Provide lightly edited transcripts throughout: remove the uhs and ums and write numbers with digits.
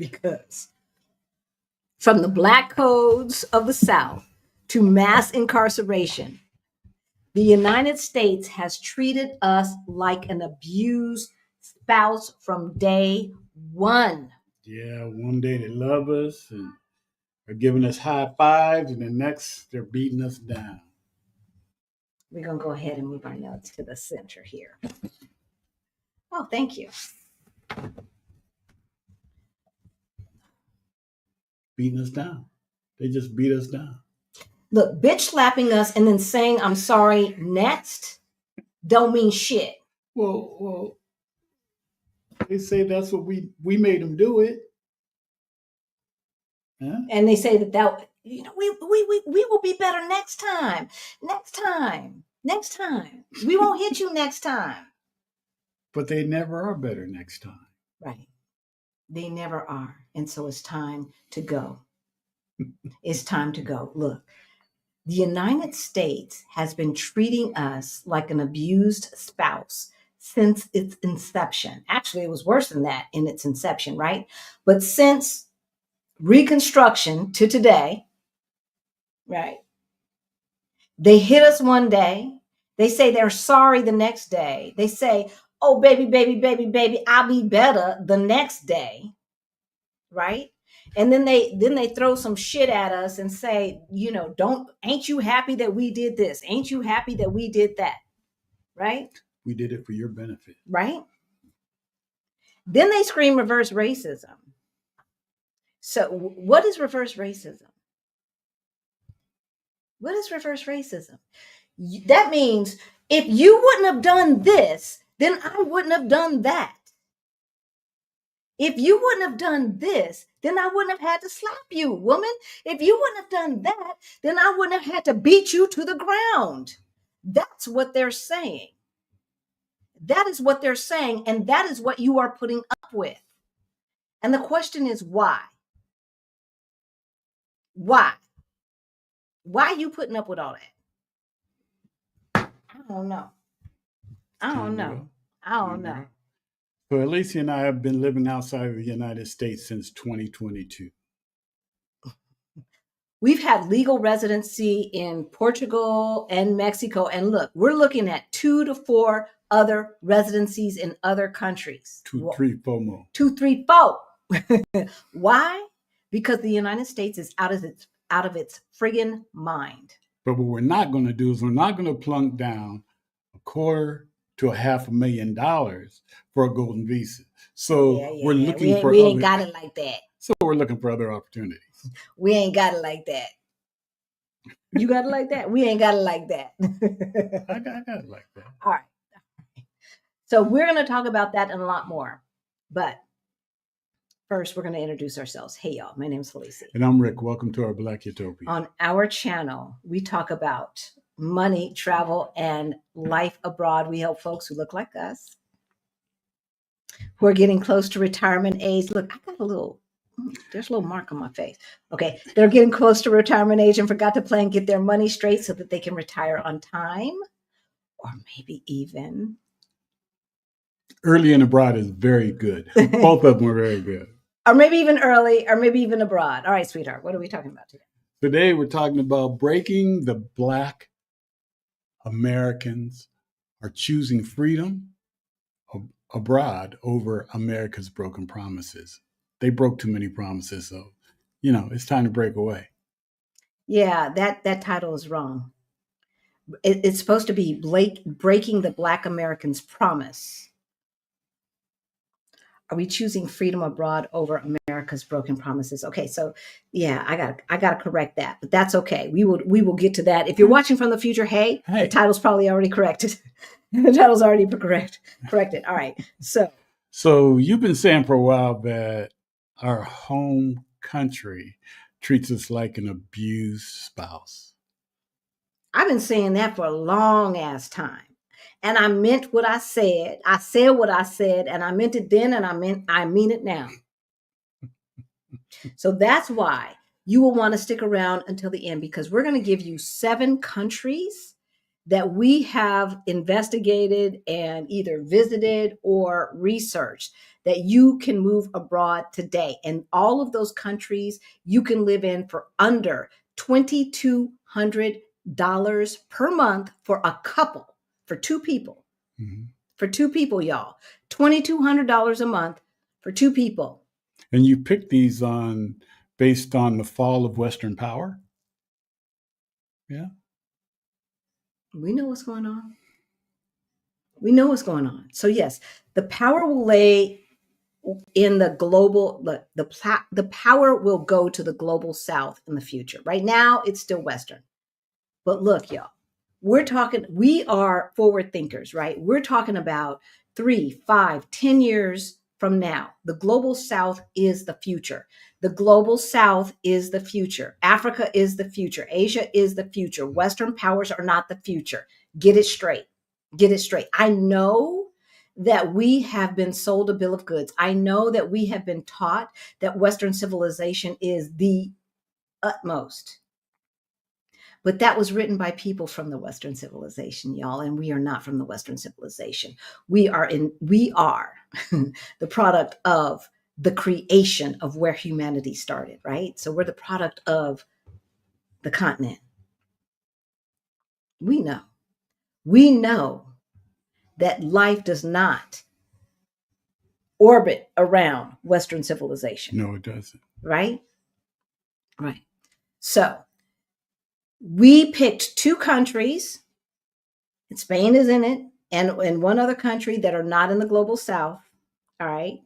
because from the black codes of the South to mass incarceration, the United States has treated us like an abused spouse from day one. Yeah, one day they love us and are giving us high fives, and the next they're beating us down. We're going to go ahead and move our notes to the center here. Oh, thank you. Beating us down. They just beat us down. Look, bitch slapping us and then saying I'm sorry next don't mean shit. Well, they say that's what we made them do it. Huh? And they say that we will be better next time. Next time. We won't hit you next time. But they never are better next time. Right. They never are. And so it's time to go. It's time to go. Look, the United States has been treating us like an abused spouse since its inception. Actually, it was worse than that in its inception, right? But since Reconstruction to today, right? They hit us one day. They say they're sorry the next day. They say, oh, baby, I'll be better the next day, right? And then they throw some shit at us and say, ain't you happy that we did this? Ain't you happy that we did that? Right? We did it for your benefit. Right? Then they scream reverse racism. So what is reverse racism? What is reverse racism? That means if you wouldn't have done this, then I wouldn't have done that. If you wouldn't have done this, then I wouldn't have had to slap you, woman. If you wouldn't have done that, then I wouldn't have had to beat you to the ground. That's what they're saying. That is what they're saying, and that is what you are putting up with. And the question is why? Why? Why are you putting up with all that? I don't know. I don't know. So Alicia and I have been living outside of the United States since 2022. We've had legal residency in Portugal and Mexico. And look, we're looking at 2 to 4 other residencies in other countries. 2, 3, 4 more. 2, 3, 4. Why? Because the United States is out of its friggin' mind. But what we're not going to do is we're not going to plunk down $250,000 to $500,000 for a golden visa. So we're looking for. We ain't got it like that. So we're looking for other opportunities. We ain't got it like that. You got it like that? We ain't got it like that. I got it like that. All right. So we're going to talk about that and a lot more. But first, we're going to introduce ourselves. Hey, y'all. My name is Felicia. And I'm Rick. Welcome to our Black Utopia. On our channel, we talk about money, travel, and life abroad. We help folks who look like us, who are getting close to retirement age. Look, I got there's a little mark on my face. Okay. They're getting close to retirement age and forgot to plan, get their money straight so that they can retire on time, or maybe even. Early and abroad is very good. Both of them are very good. Or maybe even early, or maybe even abroad. All right, sweetheart, what are we talking about today? Today, we're talking about breaking the Black Americans are choosing freedom abroad over America's broken promises. They broke too many promises, so, it's time to break away. Yeah, that title is wrong. It's supposed to be breaking the Black Americans' promise. Are we choosing freedom abroad over America's broken promises? Okay, so yeah, I gotta correct that, but that's okay. We will get to that. If you're watching from the future, hey. The title's probably already corrected. The title's already corrected. All right, So you've been saying for a while that our home country treats us like an abused spouse. I've been saying that for a long ass time. And I meant what I said. I said what I said, and I meant it then, and I mean it now. So that's why you will want to stick around until the end, because we're going to give you 7 countries that we have investigated and either visited or researched that you can move abroad today. And all of those countries you can live in for under $2,200 per month for a couple, for two people. Mm-hmm. For two people, y'all. $2,200 a month for two people. And you pick these based on the fall of Western power? Yeah. We know what's going on. We know what's going on. So yes, the power will lay in the global, the power will go to the global South in the future. Right now, it's still Western. But look, y'all, we are forward thinkers, right? We're talking about 3, 5, 10 years from now. The global South is the future. The global South is the future. Africa is the future. Asia is the future. Western powers are not the future. Get it straight. Get it straight. I know that we have been sold a bill of goods. I know that we have been taught that Western civilization is the utmost. But that was written by people from the Western civilization, y'all, and we are not from the Western civilization. We are the product of the creation of where humanity started, right? So we're the product of the continent. We know that life does not orbit around Western civilization. No, it doesn't. Right? Right. So we picked two countries, and Spain is in it, and one other country that are not in the global South. All right.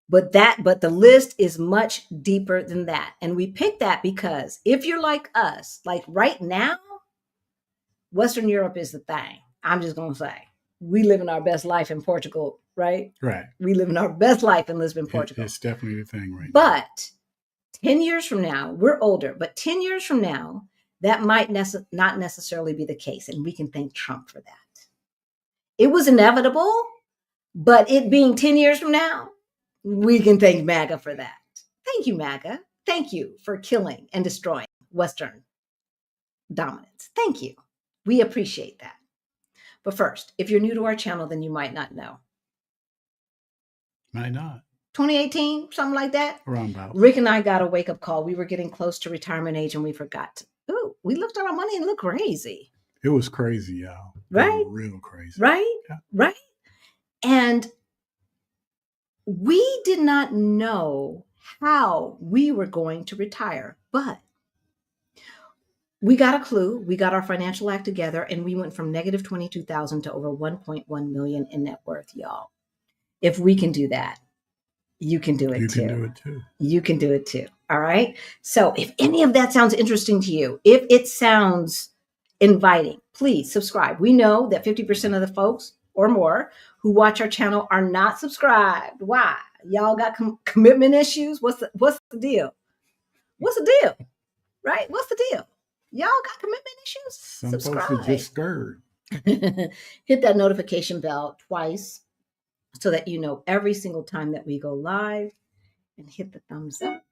But the list is much deeper than that. And we picked that because if you're like us, like right now, Western Europe is the thing. I'm just going to say, we live in our best life in Portugal, right? Right. We live in our best life in Lisbon, Portugal. It's definitely the thing right now. But 10 years from now, we're older, but 10 years from now, that might not necessarily be the case. And we can thank Trump for that. It was inevitable, but it being 10 years from now, we can thank MAGA for that. Thank you, MAGA. Thank you for killing and destroying Western dominance. Thank you. We appreciate that. But first, if you're new to our channel, then you might not know. Might not. 2018, something like that. Around about. Rick and I got a wake-up call. We were getting close to retirement age and we forgot. Ooh, we looked at our money and looked crazy. It was crazy, y'all. Right? Real crazy. Right? Yeah. Right? And we did not know how we were going to retire, but we got a clue. We got our financial act together and we went from negative 22,000 to over 1.1 million in net worth, y'all. If we can do that, you can do it too. You can do it too. You can do it too. All right. So if any of that sounds interesting to you, if it sounds inviting, please subscribe. We know that 50% of the folks or more who watch our channel are not subscribed. Why? Y'all got commitment issues? What's the deal? What's the deal? Right? What's the deal? Y'all got commitment issues? Some subscribe. folks are just scared. Hit that notification bell twice so that you know every single time that we go live, and hit the thumbs up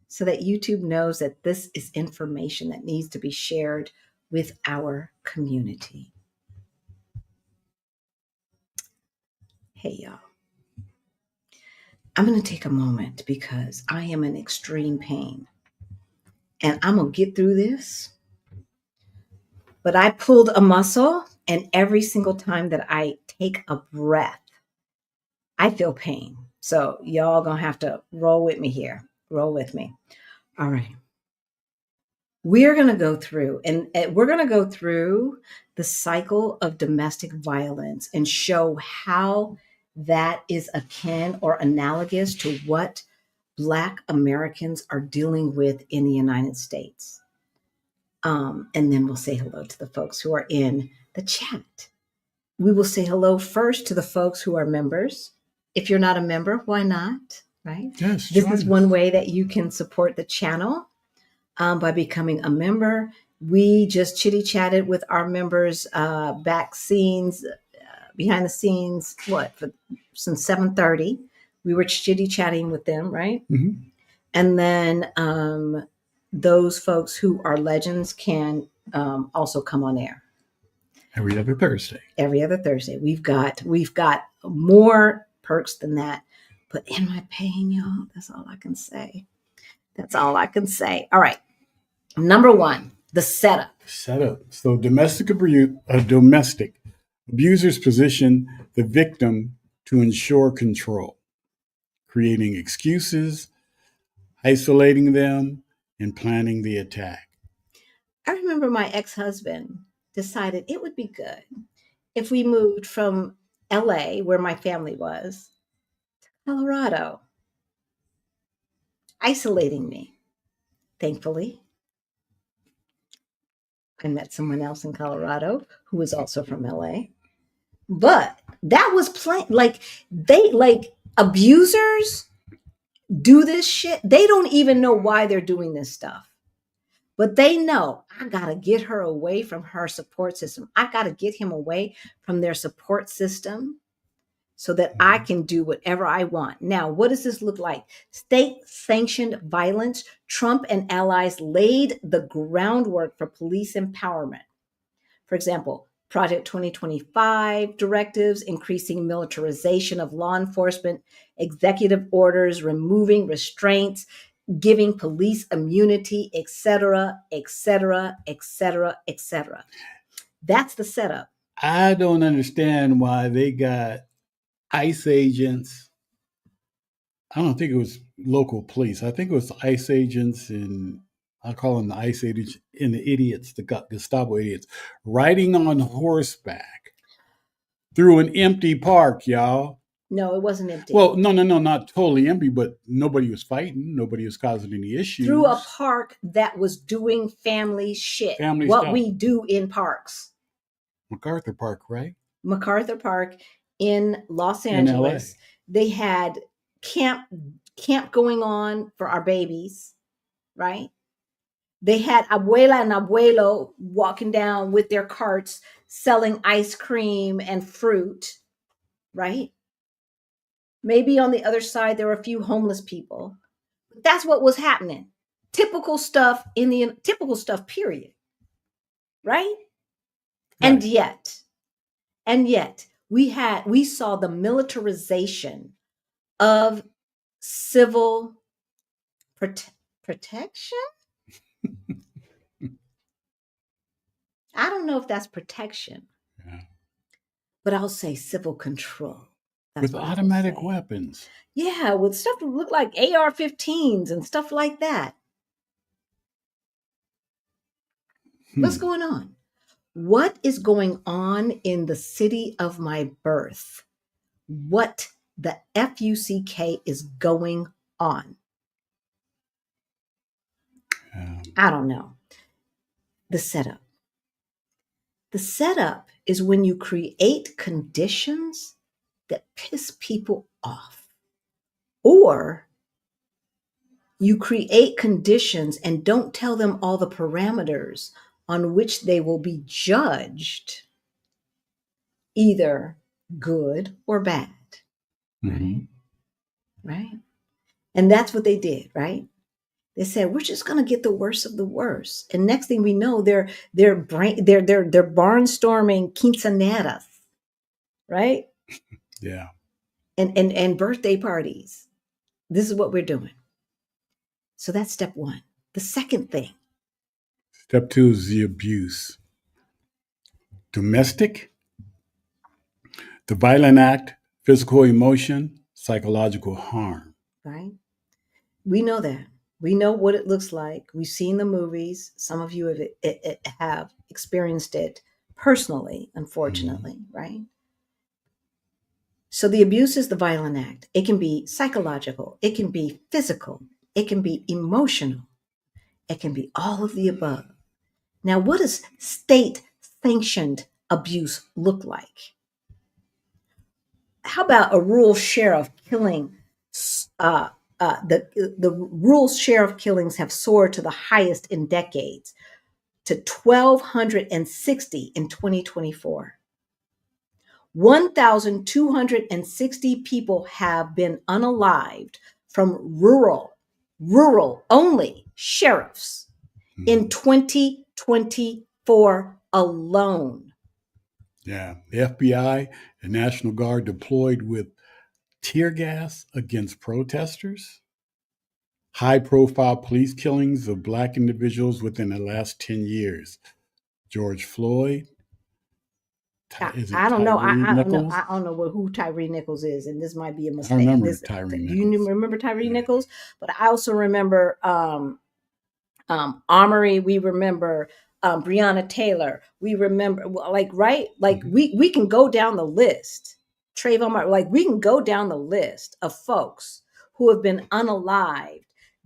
so that YouTube knows that this is information that needs to be shared with our community. Hey, y'all. I'm going to take a moment because I am in extreme pain and I'm going to get through this. But I pulled a muscle, and every single time that I take a breath, I feel pain. So y'all going to have to roll with me here. Roll with me. All right. We're going to go through, and we're going to go through the cycle of domestic violence and show how that is akin or analogous to what Black Americans are dealing with in the United States. And then we'll say hello to the folks who are in the chat. We will say hello first to the folks who are members. If you're not a member, why not? Right? Yes. This is one way that you can support the channel by becoming a member. We just chitty chatted with our members behind the scenes, since 7:30. We were chitty chatting with them, right? Mm-hmm. And then those folks who are legends can also come on air Every other Thursday. We've got more perks than that. But am I paying y'all? That's all I can say. That's all I can say. All right. Number one, the setup. Setup. So domestic abusers position the victim to ensure control, creating excuses, isolating them, and planning the attack. I remember my ex-husband decided it would be good if we moved from LA, where my family was, to Colorado, isolating me. Thankfully, I met someone else in Colorado who was also from LA. But that was plain. Like, abusers do this shit. They don't even know why they're doing this stuff. But they know, I got to get her away from her support system. I got to get him away from their support system so that I can do whatever I want. Now, what does this look like? State sanctioned violence. Trump and allies laid the groundwork for police empowerment. For example, Project 2025 directives, increasing militarization of law enforcement, executive orders, removing restraints, giving police immunity, etc., etc., etc., etc. That's the setup. I don't understand why they got ICE agents. I don't think it was local police. I think it was ICE agents, and I call them the ICE agents and the idiots, the Gestapo idiots, riding on horseback through an empty park, y'all. No, it wasn't empty. Well, no, not totally empty, but nobody was fighting. Nobody was causing any issues. Through a park that was doing family shit. What stuff we do in parks. MacArthur Park, right? MacArthur Park in Los Angeles. In they had camp going on for our babies, right? They had abuela and abuelo walking down with their carts selling ice cream and fruit, right? Maybe on the other side there were a few homeless people. That's what was happening. Typical stuff period. Right? And yet we saw the militarization of civil protection. I don't know if that's protection, but I'll say civil control. That's with automatic weapons. Yeah, with stuff that look like AR-15s and stuff like that. What's going on? What is going on in the city of my birth? What the FUCK is going on? I don't know. The setup. The setup is when you create conditions that piss people off, or you create conditions and don't tell them all the parameters on which they will be judged, either good or bad. Right? And that's what they did, right? They said, we're just going to get the worst of the worst. And next thing we know, they're barnstorming quinceañeras, right? Yeah. And birthday parties. This is what we're doing. So that's step one. The second thing. Step two is the abuse. Domestic, the violent act, physical emotion, psychological harm. Right? We know that. We know what it looks like. We've seen the movies. Some of you have experienced it personally, unfortunately, right? So the abuse is the violent act. It can be psychological. It can be physical. It can be emotional. It can be all of the above. Now, what does state-sanctioned abuse look like? How about a rural share of killing? The rural share of killings have soared to the highest in decades, to 1,260 in 2024. 1,260 people have been unalived from rural only sheriffs in 2024 alone. Yeah, the FBI and National Guard deployed with tear gas against protesters, high-profile police killings of Black individuals within the last 10 years. George Floyd, is it I don't know. Tyree I don't know. Nichols? I don't know who Tyree Nichols is, and this might be a I mistake. remember This Tyree do you Nichols. remember Tyree Yeah. Nichols? But I also remember Armory. We remember Breonna Taylor. We remember we can go down the list. Trayvon Martin, like we can go down the list of folks who have been unalived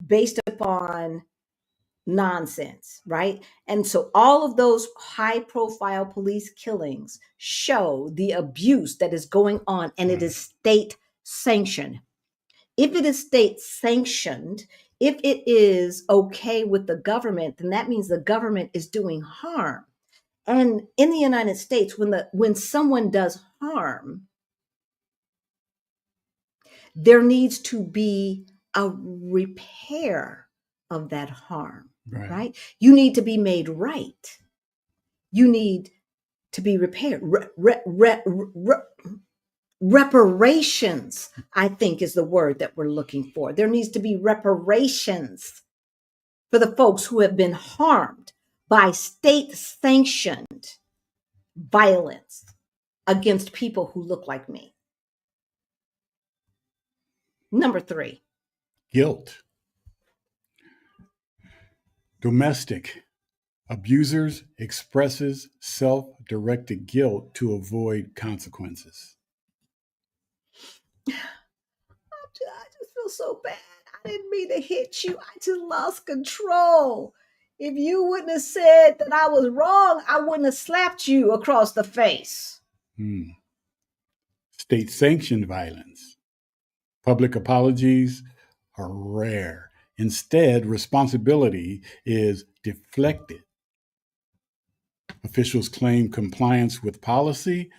based upon nonsense, right? And so all of those high profile police killings show the abuse that is going on, and it is state sanctioned. If it is state sanctioned, if it is okay with the government, then that means the government is doing harm. And in the United States, when someone does harm, there needs to be a repair of that harm, right? You need to be made right. You need to be repaired. Reparations, I think, is the word that we're looking for. There needs to be reparations for the folks who have been harmed by state sanctioned violence against people who look like me. Number 3, guilt. Domestic. Abusers expresses self-directed guilt to avoid consequences. I just feel so bad. I didn't mean to hit you. I just lost control. If you wouldn't have said that I was wrong, I wouldn't have slapped you across the face. State-sanctioned violence. Public apologies are rare. Instead, responsibility is deflected. Officials claim compliance with policy,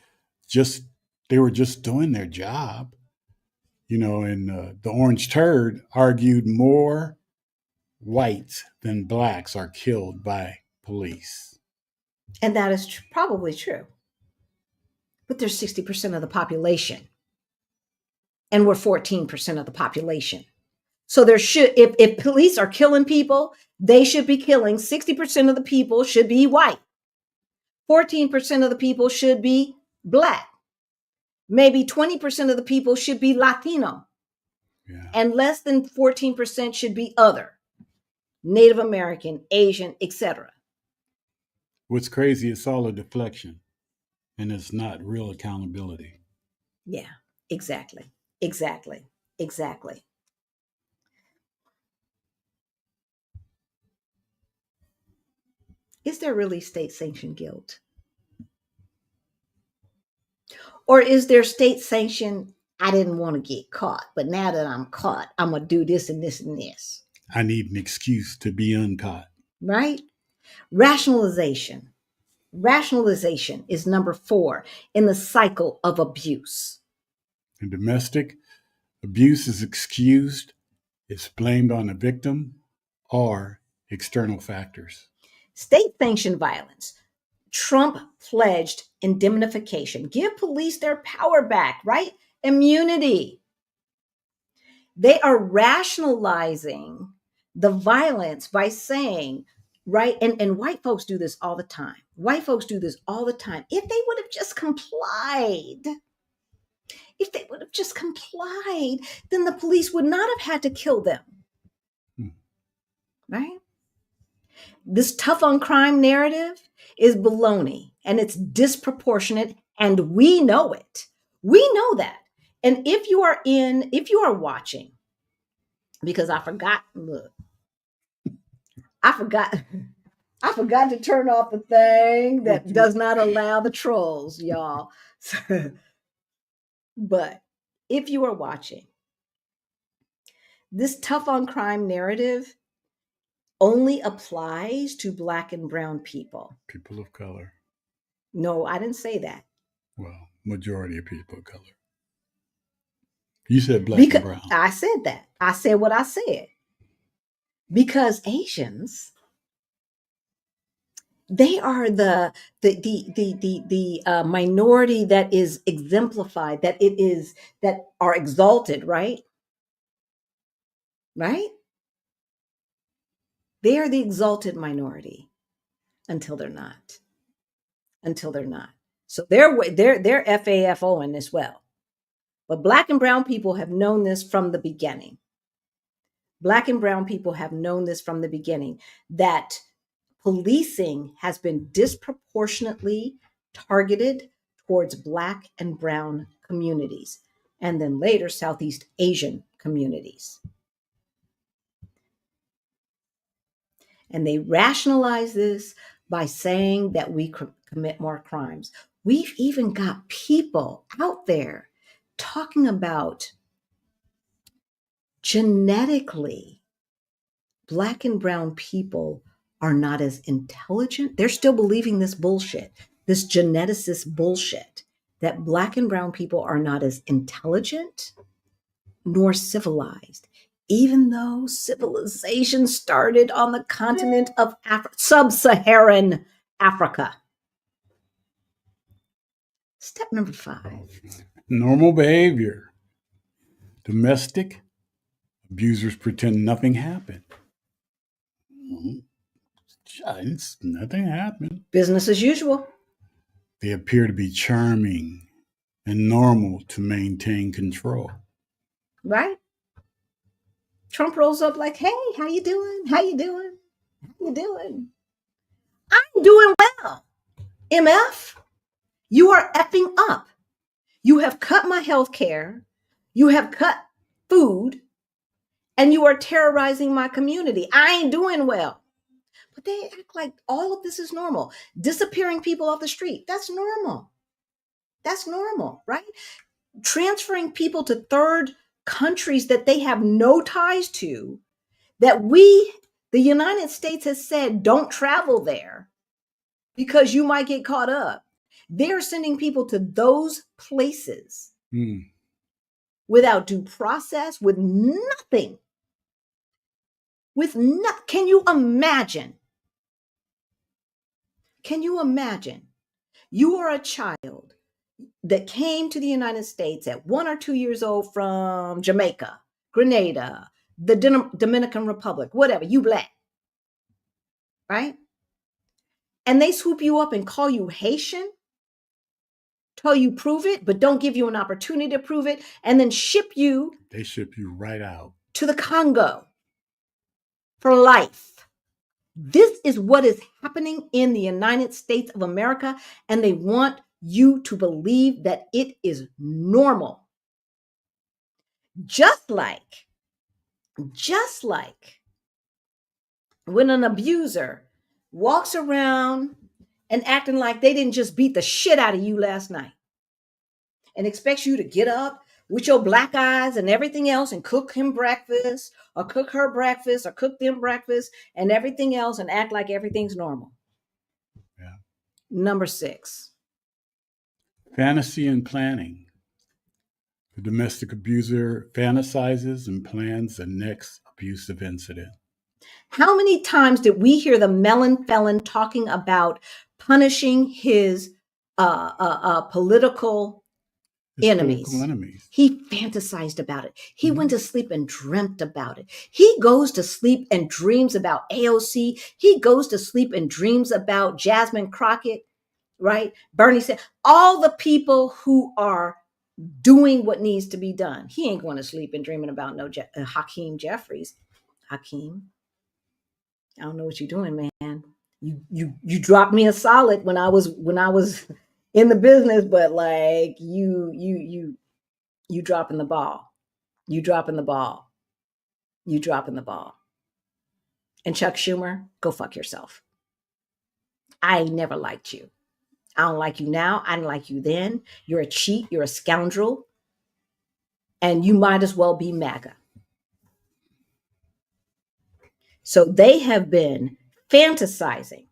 they were just doing their job. And the orange turd argued more whites than blacks are killed by police. And that is probably true. But there's 60% of the population. And we're 14% of the population. So there should, if police are killing people, they should be killing 60% of the people should be white. 14% of the people should be Black. Maybe 20% of the people should be Latino. Yeah. And less than 14% should be other, Native American, Asian, etc. What's crazy, it's all a deflection, and it's not real accountability. Yeah, exactly. Is there really state-sanctioned guilt? Or is there state-sanctioned, I didn't want to get caught, but now that I'm caught, I'm going to do this and this and this. I need an excuse to be uncaught. Right? Rationalization. Rationalization is number 4 in the cycle of abuse. In domestic, abuse is excused, it's blamed on the victim or external factors. State-sanctioned violence. Trump pledged indemnification. Give police their power back, right? Immunity. They are rationalizing the violence by saying, right? And white folks do this all the time. White folks do this all the time. If they would have just complied, then the police would not have had to kill them. Right? This tough on crime narrative is baloney, and it's disproportionate, and we know it. We know that. And if you are watching, because I forgot to turn off the thing that does not allow the trolls, y'all. But if you are watching, this tough on crime narrative only applies to Black and brown people. People of color. No, I didn't say that. Well, majority of people of color. You said Black and brown. I said that. I said what I said. Because Asians They are the minority that is exemplified, that are exalted, right? Right? They are the exalted minority until they're not. Until they're not. So they're FAFOing as well. But Black and brown people have known this from the beginning. Black and brown people have known this from the beginning, that policing has been disproportionately targeted towards Black and brown communities, and then later Southeast Asian communities. And they rationalize this by saying that we commit more crimes. We've even got people out there talking about genetically Black and brown people are not as intelligent. They're still believing this bullshit, this geneticist bullshit, that Black and brown people are not as intelligent nor civilized, even though civilization started on the continent of sub-Saharan Africa. Step number 5. Normal behavior. Domestic abusers pretend nothing happened. Nothing happened. Business as usual. They appear to be charming and normal to maintain control. Right? Trump rolls up like, hey, how you doing? How you doing? How you doing? I'm doing well. MF, you are effing up. You have cut my health care. You have cut food. And you are terrorizing my community. I ain't doing well. But they act like all of this is normal. Disappearing people off the street, that's normal. That's normal, right? Transferring people to third countries that they have no ties to, that the United States has said, don't travel there because you might get caught up. They're sending people to those places without due process, with nothing. Can you imagine? Can you imagine? You are a child that came to the United States at 1 or 2 years old from Jamaica, Grenada, the Dominican Republic, whatever, you Black, right? And they swoop you up and call you Haitian, tell you prove it, but don't give you an opportunity to prove it, and then ship you. They ship you right out to the Congo for life. This is what is happening in the United States of America, and they want you to believe that it is normal. Just like when an abuser walks around and acting like they didn't just beat the shit out of you last night and expects you to get up with your black eyes and everything else and cook him breakfast or cook her breakfast or cook them breakfast and everything else and act like everything's normal. Yeah. Number 6. Fantasy and planning. The domestic abuser fantasizes and plans the next abusive incident. How many times did we hear the melon felon talking about punishing his political enemies? He fantasized about it. He went to sleep and dreamt about it. He goes to sleep and dreams about AOC. He goes to sleep and dreams about Jasmine Crockett, right? Bernie said, all the people who are doing what needs to be done. He ain't going to sleep and dreaming about no Hakeem Jeffries. Hakeem, I don't know what you're doing, man. You dropped me a solid when I was in the business, but like you dropping the ball. You dropping the ball. You dropping the ball. And Chuck Schumer, go fuck yourself. I never liked you. I don't like you now. I didn't like you then. You're a cheat. You're a scoundrel. And you might as well be MAGA. So they have been fantasizing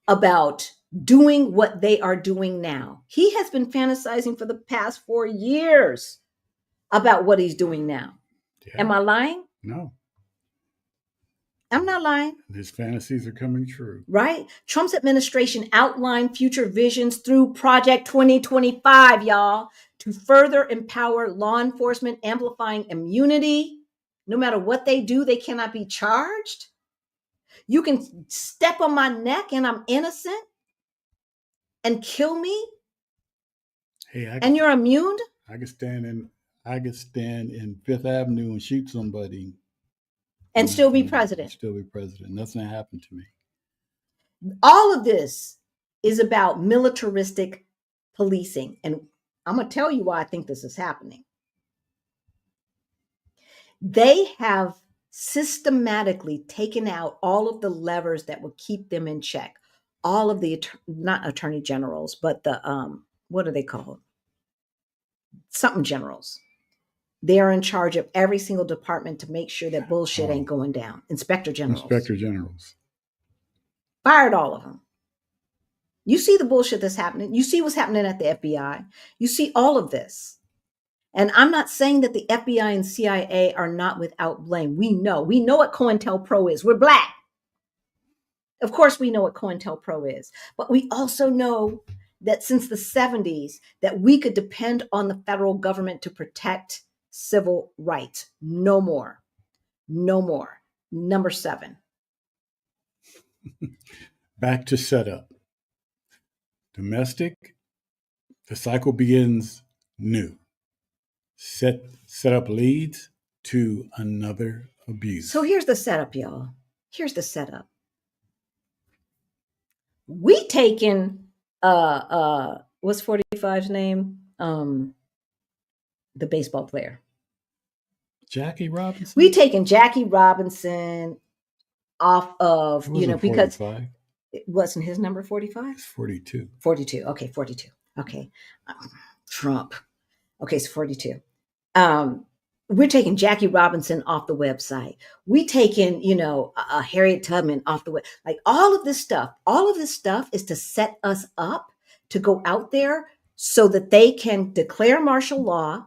about doing what they are doing now. He has been fantasizing for the past 4 years about what he's doing now. Yeah. Am I lying? No. I'm not lying. His fantasies are coming true. Right? Trump's administration outlined future visions through Project 2025, y'all, to further empower law enforcement, amplifying immunity. No matter what they do, they cannot be charged. You can step on my neck and I'm innocent and kill me, Hey, and you're immune. I could stand in Fifth Avenue and shoot somebody and still be president. Still be president. Nothing happened to me. All of this is about militaristic policing. And I'm going to tell you why I think this is happening. They have systematically taken out all of the levers that would keep them in check. All of the, not attorney generals, but the, what are they called? Something generals. They are in charge of every single department to make sure that bullshit ain't going down. Inspector generals. Inspector generals. Fired all of them. You see the bullshit that's happening. You see what's happening at the FBI. You see all of this. And I'm not saying that the FBI and CIA are not without blame. We know what COINTELPRO is. We're Black. Of course, we know what COINTELPRO is. But we also know that since the 70s, that we could depend on the federal government to protect civil rights. No more. No more. Number 7. Back to setup. Domestic, the cycle begins new. Setup leads to another abuse. So here's the setup, y'all. Here's the setup. We taken what's 45's name? The baseball player. Jackie Robinson. We taken Jackie Robinson off of, because 45. It wasn't his number 45? It's 42. 42. Okay, 42. Okay. Trump. Okay, so 42. We're taking Jackie Robinson off the website. We taking, Harriet Tubman off the web. Like all of this stuff is to set us up to go out there so that they can declare martial law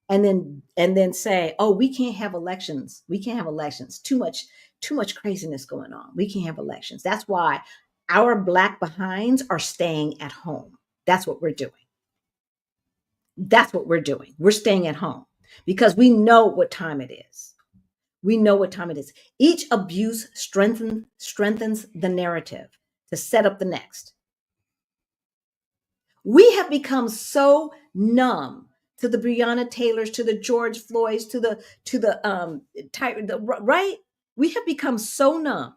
and then say, oh, we can't have elections. We can't have elections. Too much craziness going on. We can't have elections. That's why our Black behinds are staying at home. That's what we're doing. We're staying at home because we know what time it is. Each abuse strengthens the narrative to set up the next. We have become so numb to the Breonna Taylors, to the George Floyds, to the right? We have become so numb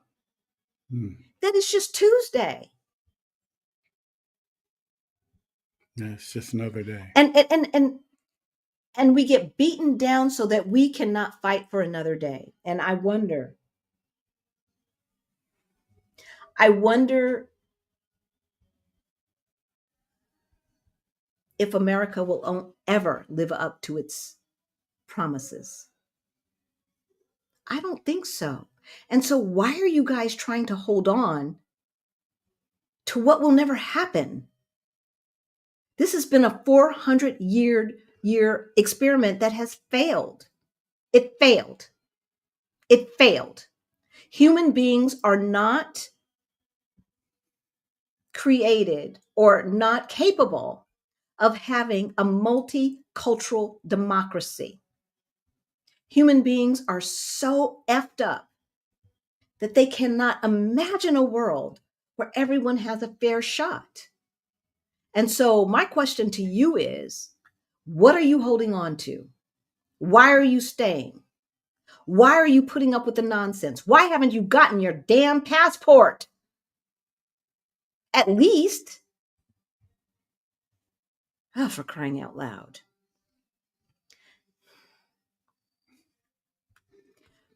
that it's just Tuesday. Yeah, it's just another day. And we get beaten down so that we cannot fight for another day. And I wonder if America will ever live up to its promises. I don't think so. And so why are you guys trying to hold on to what will never happen? This has been a 400-year experiment that has failed. It failed. Human beings are not created or not capable of having a multicultural democracy. Human beings are so effed up that they cannot imagine a world where everyone has a fair shot. And so my question to you is, what are you holding on to? Why are you staying? Why are you putting up with the nonsense? Why haven't you gotten your damn passport? At least. Oh, for crying out loud.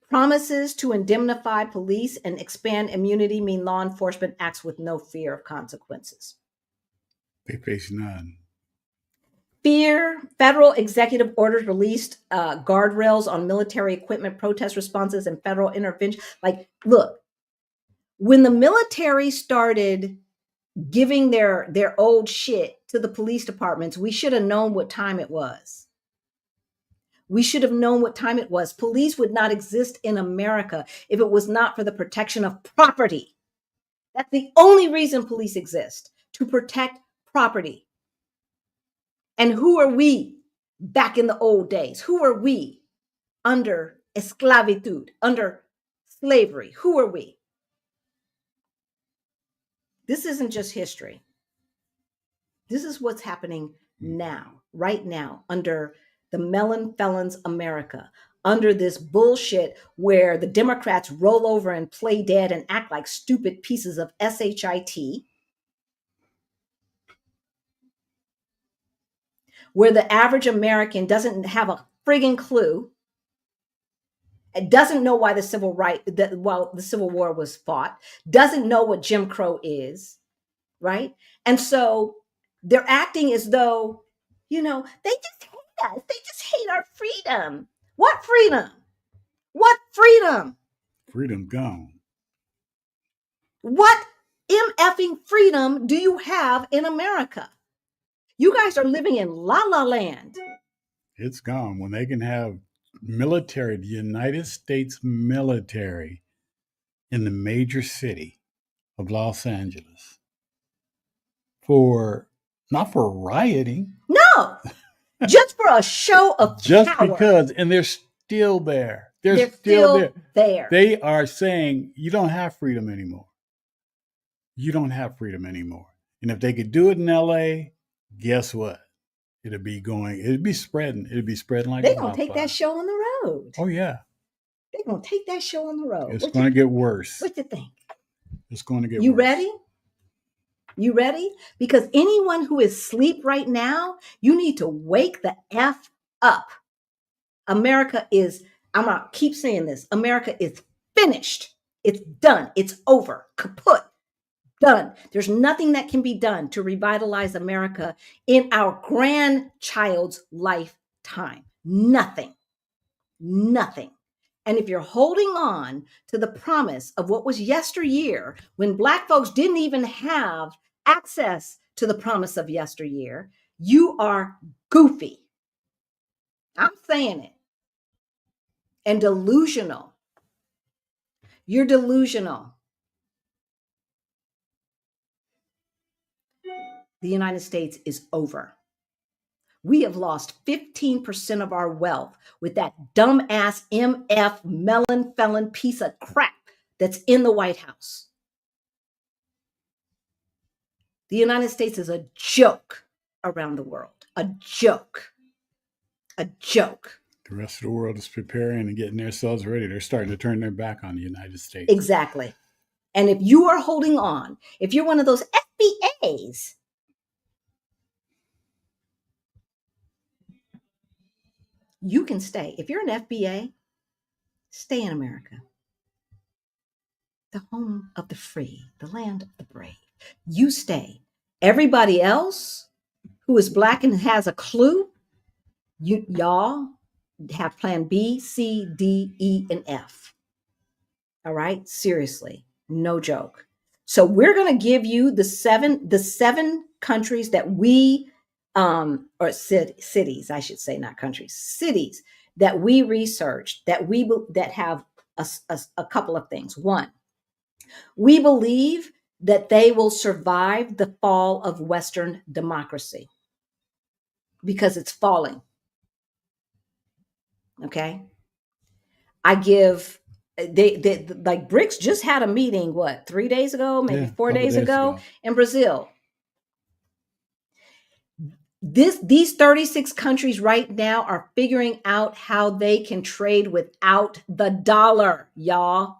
Promises to indemnify police and expand immunity mean law enforcement acts with no fear of consequences. They face none. Fear. Federal executive orders released guardrails on military equipment, protest responses, and federal intervention. Like, look, when the military started giving their old shit to the police departments, we should have known what time it was. We should have known what time it was. Police would not exist in America if it was not for the protection of property. That's the only reason police exist, to protect property. And who are we back in the old days? Who are we under esclavitude, under slavery? Who are we? This isn't just history. This is what's happening now, right now, under the melon felons America, under this bullshit where the Democrats roll over and play dead and act like stupid pieces of shit, where the average American doesn't have a friggin' clue. It doesn't know why the Civil War was fought, doesn't know what Jim Crow is, right? And so they're acting as though, they just hate us. They just hate our freedom. What freedom? What freedom? Freedom gone. What MFing freedom do you have in America? You guys are living in La La Land. It's gone. When they can have military, the United States military in the major city of Los Angeles not for rioting. No, just for a show of just power. Because, and they're still there. They're still there. They are saying you don't have freedom anymore. You don't have freedom anymore. And if they could do it in LA, guess what? It'd be spreading like they're going to take that show on the road. Oh, yeah. They're going to take that show on the road. It's going to get worse. What you think? It's going to get worse. You ready? You ready? Because anyone who is asleep right now, you need to wake the F up. America is, I'm going to keep saying this, America is finished. It's done. It's over. Kaput. Done. There's nothing that can be done to revitalize America in our grandchild's lifetime. Nothing. Nothing. And if you're holding on to the promise of what was yesteryear, when Black folks didn't even have access to the promise of yesteryear, you are goofy. I'm saying it. And delusional. You're delusional. The United States is over. We have lost 15% of our wealth with that dumbass MF melon felon piece of crap that's in the White House. The United States is a joke around the world. A joke. A joke. The rest of the world is preparing and getting themselves ready. They're starting to turn their back on the United States. Exactly. And if you are holding on, if you're one of those FBAs, you can stay. If you're an FBA, stay in America. The home of the free, the land of the brave. You stay. Everybody else who is Black and has a clue, y'all have plan B, C, D, E, and F. All right? Seriously. No joke. So we're going to give you the seven countries that we or cities, I should say, not countries, cities that we researched that have a couple of things. One, we believe that they will survive the fall of Western democracy because it's falling. Okay. I give they like BRICS just had a meeting, 3 days ago, maybe 4 days ago in Brazil. These 36 countries right now are figuring out how they can trade without the dollar, y'all.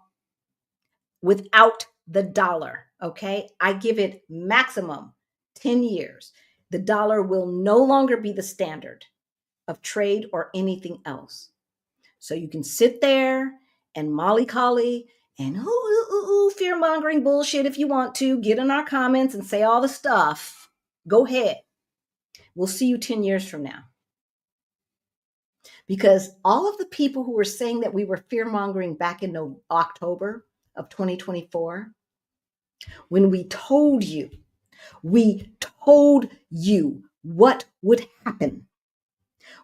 Without the dollar, okay? I give it maximum 10 years. The dollar will no longer be the standard of trade or anything else. So you can sit there and mollycolly and fear-mongering bullshit if you want to. Get in our comments and say all the stuff. Go ahead. We'll see you 10 years from now. Because all of the people who were saying that we were fear-mongering back in October of 2024, when we told you what would happen.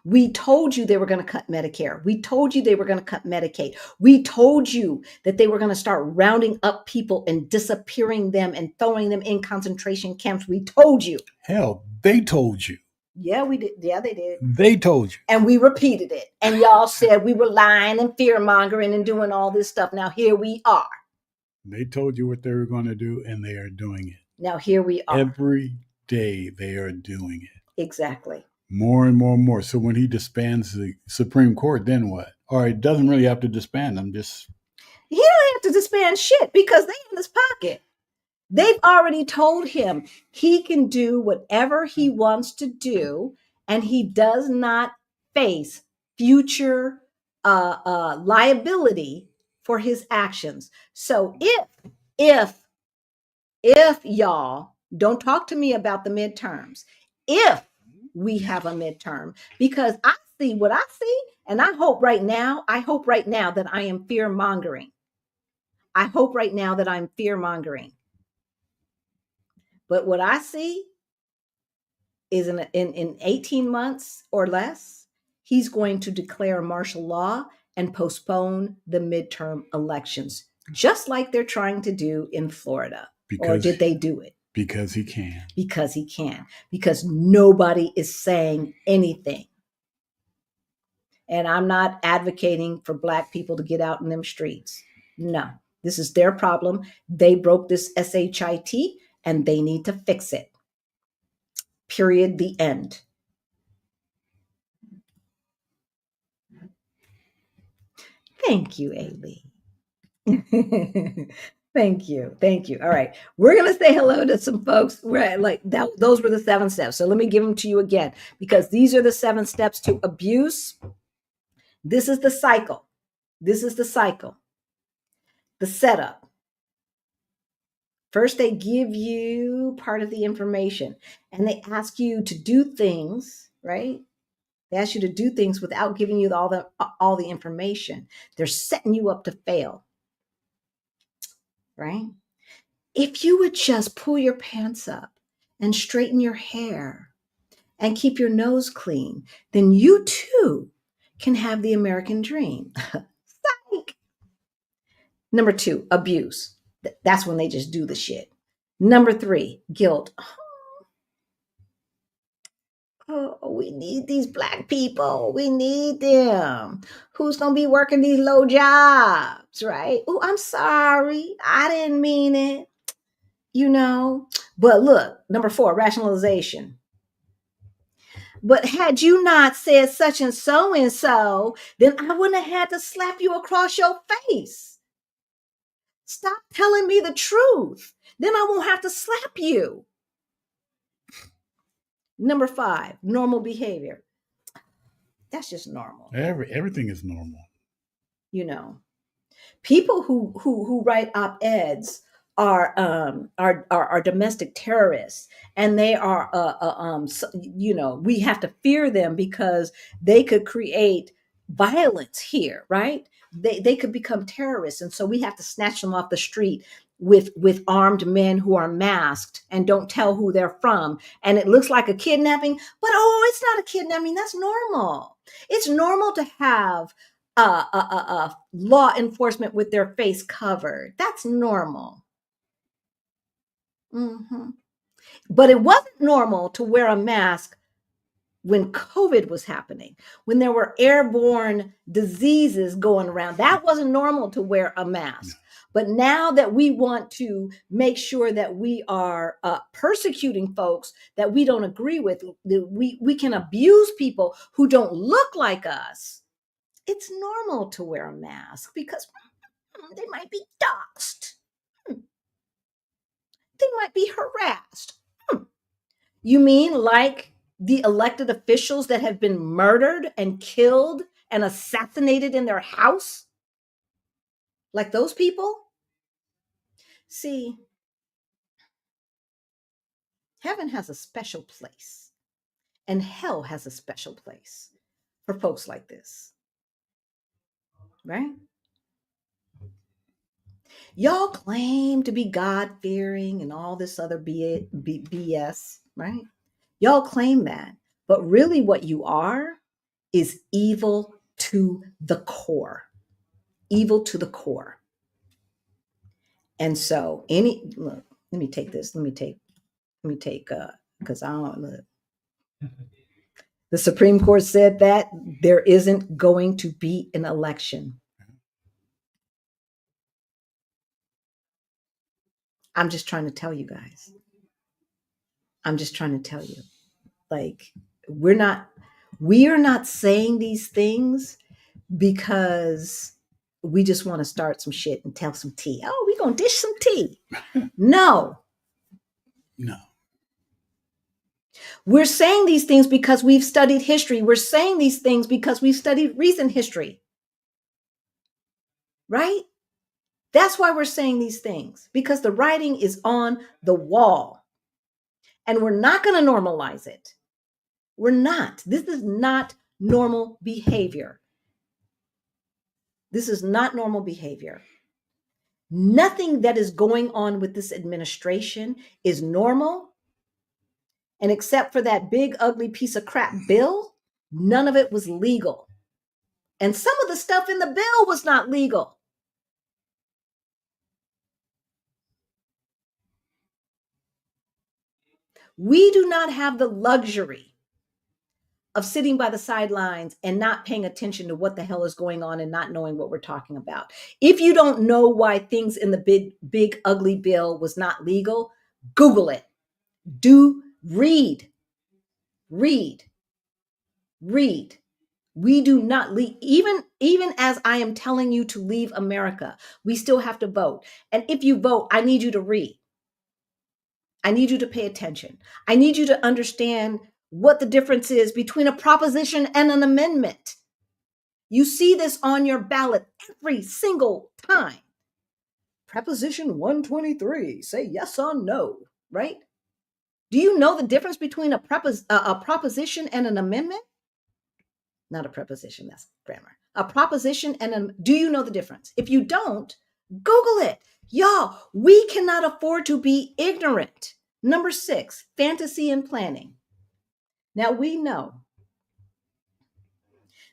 We told you they were going to cut Medicare. We told you they were going to cut Medicaid. We told you that they were going to start rounding up people and disappearing them and throwing them in concentration camps. We told you. Hell, they told you. Yeah, we did. Yeah, they did. They told you. And we repeated it. And y'all said we were lying and fear mongering and doing all this stuff. Now here we are. They told you what they were going to do, and they are doing it. Now here we are. Every day they are doing it. Exactly. More and more and more. So when he disbands the Supreme Court, then what? Or it doesn't really have to disband them. He don't have to disband shit because they in his pocket. They've already told him he can do whatever he wants to do, and he does not face future liability for his actions. So if y'all don't talk to me about the midterms, if we have a midterm, because I see what I see, and I hope right now that I am fear mongering. I hope right now that I'm fear mongering. But what I see is in 18 months or less, he's going to declare martial law and postpone the midterm elections, just like they're trying to do in Florida. Or did they do it? Because he can. Because he can. Because nobody is saying anything. And I'm not advocating for Black people to get out in them streets. No, this is their problem. They broke this SHIT and they need to fix it. Period. The end. Thank you, Ailey. Thank you. All right. We're going to say hello to some folks. Those were the 7 steps. So let me give them to you again, because these are the 7 steps to abuse. This is the cycle. The setup. First, they give you part of the information and they ask you to do things, right? They ask you to do things without giving you all the information. They're setting you up to fail, right? If you would just pull your pants up and straighten your hair and keep your nose clean, then you too can have the American dream. Psych. Number 2, abuse. That's when they just do the shit. Number 3, guilt. Oh, we need these Black people. We need them. Who's going to be working these low jobs, right? Oh, I'm sorry. I didn't mean it. But look, number 4, rationalization. But had you not said such and so, then I wouldn't have had to slap you across your face. Stop telling me the truth. Then I won't have to slap you. Number 5, normal behavior. That's just normal. Everything is normal. People who write op-eds are domestic terrorists, and they are we have to fear them because they could create violence here, right? They could become terrorists, and so we have to snatch them off the street with armed men who are masked and don't tell who they're from, and it looks like a kidnapping, but it's not a kidnapping. That's normal. It's normal to have law enforcement with their face covered. That's normal. Mm-hmm. But it wasn't normal to wear a mask when COVID was happening, when there were airborne diseases going around. That wasn't normal to wear a mask. No. But now that we want to make sure that we are persecuting folks that we don't agree with, we can abuse people who don't look like us. It's normal to wear a mask because they might be doxxed. They might be harassed. You mean like the elected officials that have been murdered and killed and assassinated in their house? Like those people? See, heaven has a special place, and hell has a special place for folks like this. Right? Y'all claim to be God-fearing and all this other BS, right? Y'all claim that. But really what you are is evil to the core. Evil to the core. And so look, let me take this. Let me take, because I don't look. The Supreme Court said that there isn't going to be an election. I'm just trying to tell you guys. I'm just trying to tell you. Like, we are not saying these things because we just want to start some shit and tell some tea. Oh, we're going to dish some tea. No. We're saying these things because we've studied history. We're saying these things because we've studied recent history. Right? That's why we're saying these things, because the writing is on the wall. And we're not going to normalize it. We're not. This is not normal behavior. This is not normal behavior. Nothing that is going on with this administration is normal. And except for that big, ugly piece of crap bill, none of it was legal. And some of the stuff in the bill was not legal. We do not have the luxury of sitting by the sidelines and not paying attention to what the hell is going on and not knowing what we're talking about. If you don't know why things in the big ugly bill was not legal, Google it. Read. We do not leave, even as I am telling you to leave America, we still have to vote. And if you vote, I need you to read. I need you to pay attention. I need you to understand what the difference is between a proposition and an amendment. You see this on your ballot every single time. Preposition 123, say yes or no, right? Do you know the difference between a proposition and an amendment? Not a preposition, that's grammar. A proposition and do you know the difference? If you don't, Google it. Y'all, we cannot afford to be ignorant. Number 6, fantasy and planning. Now we know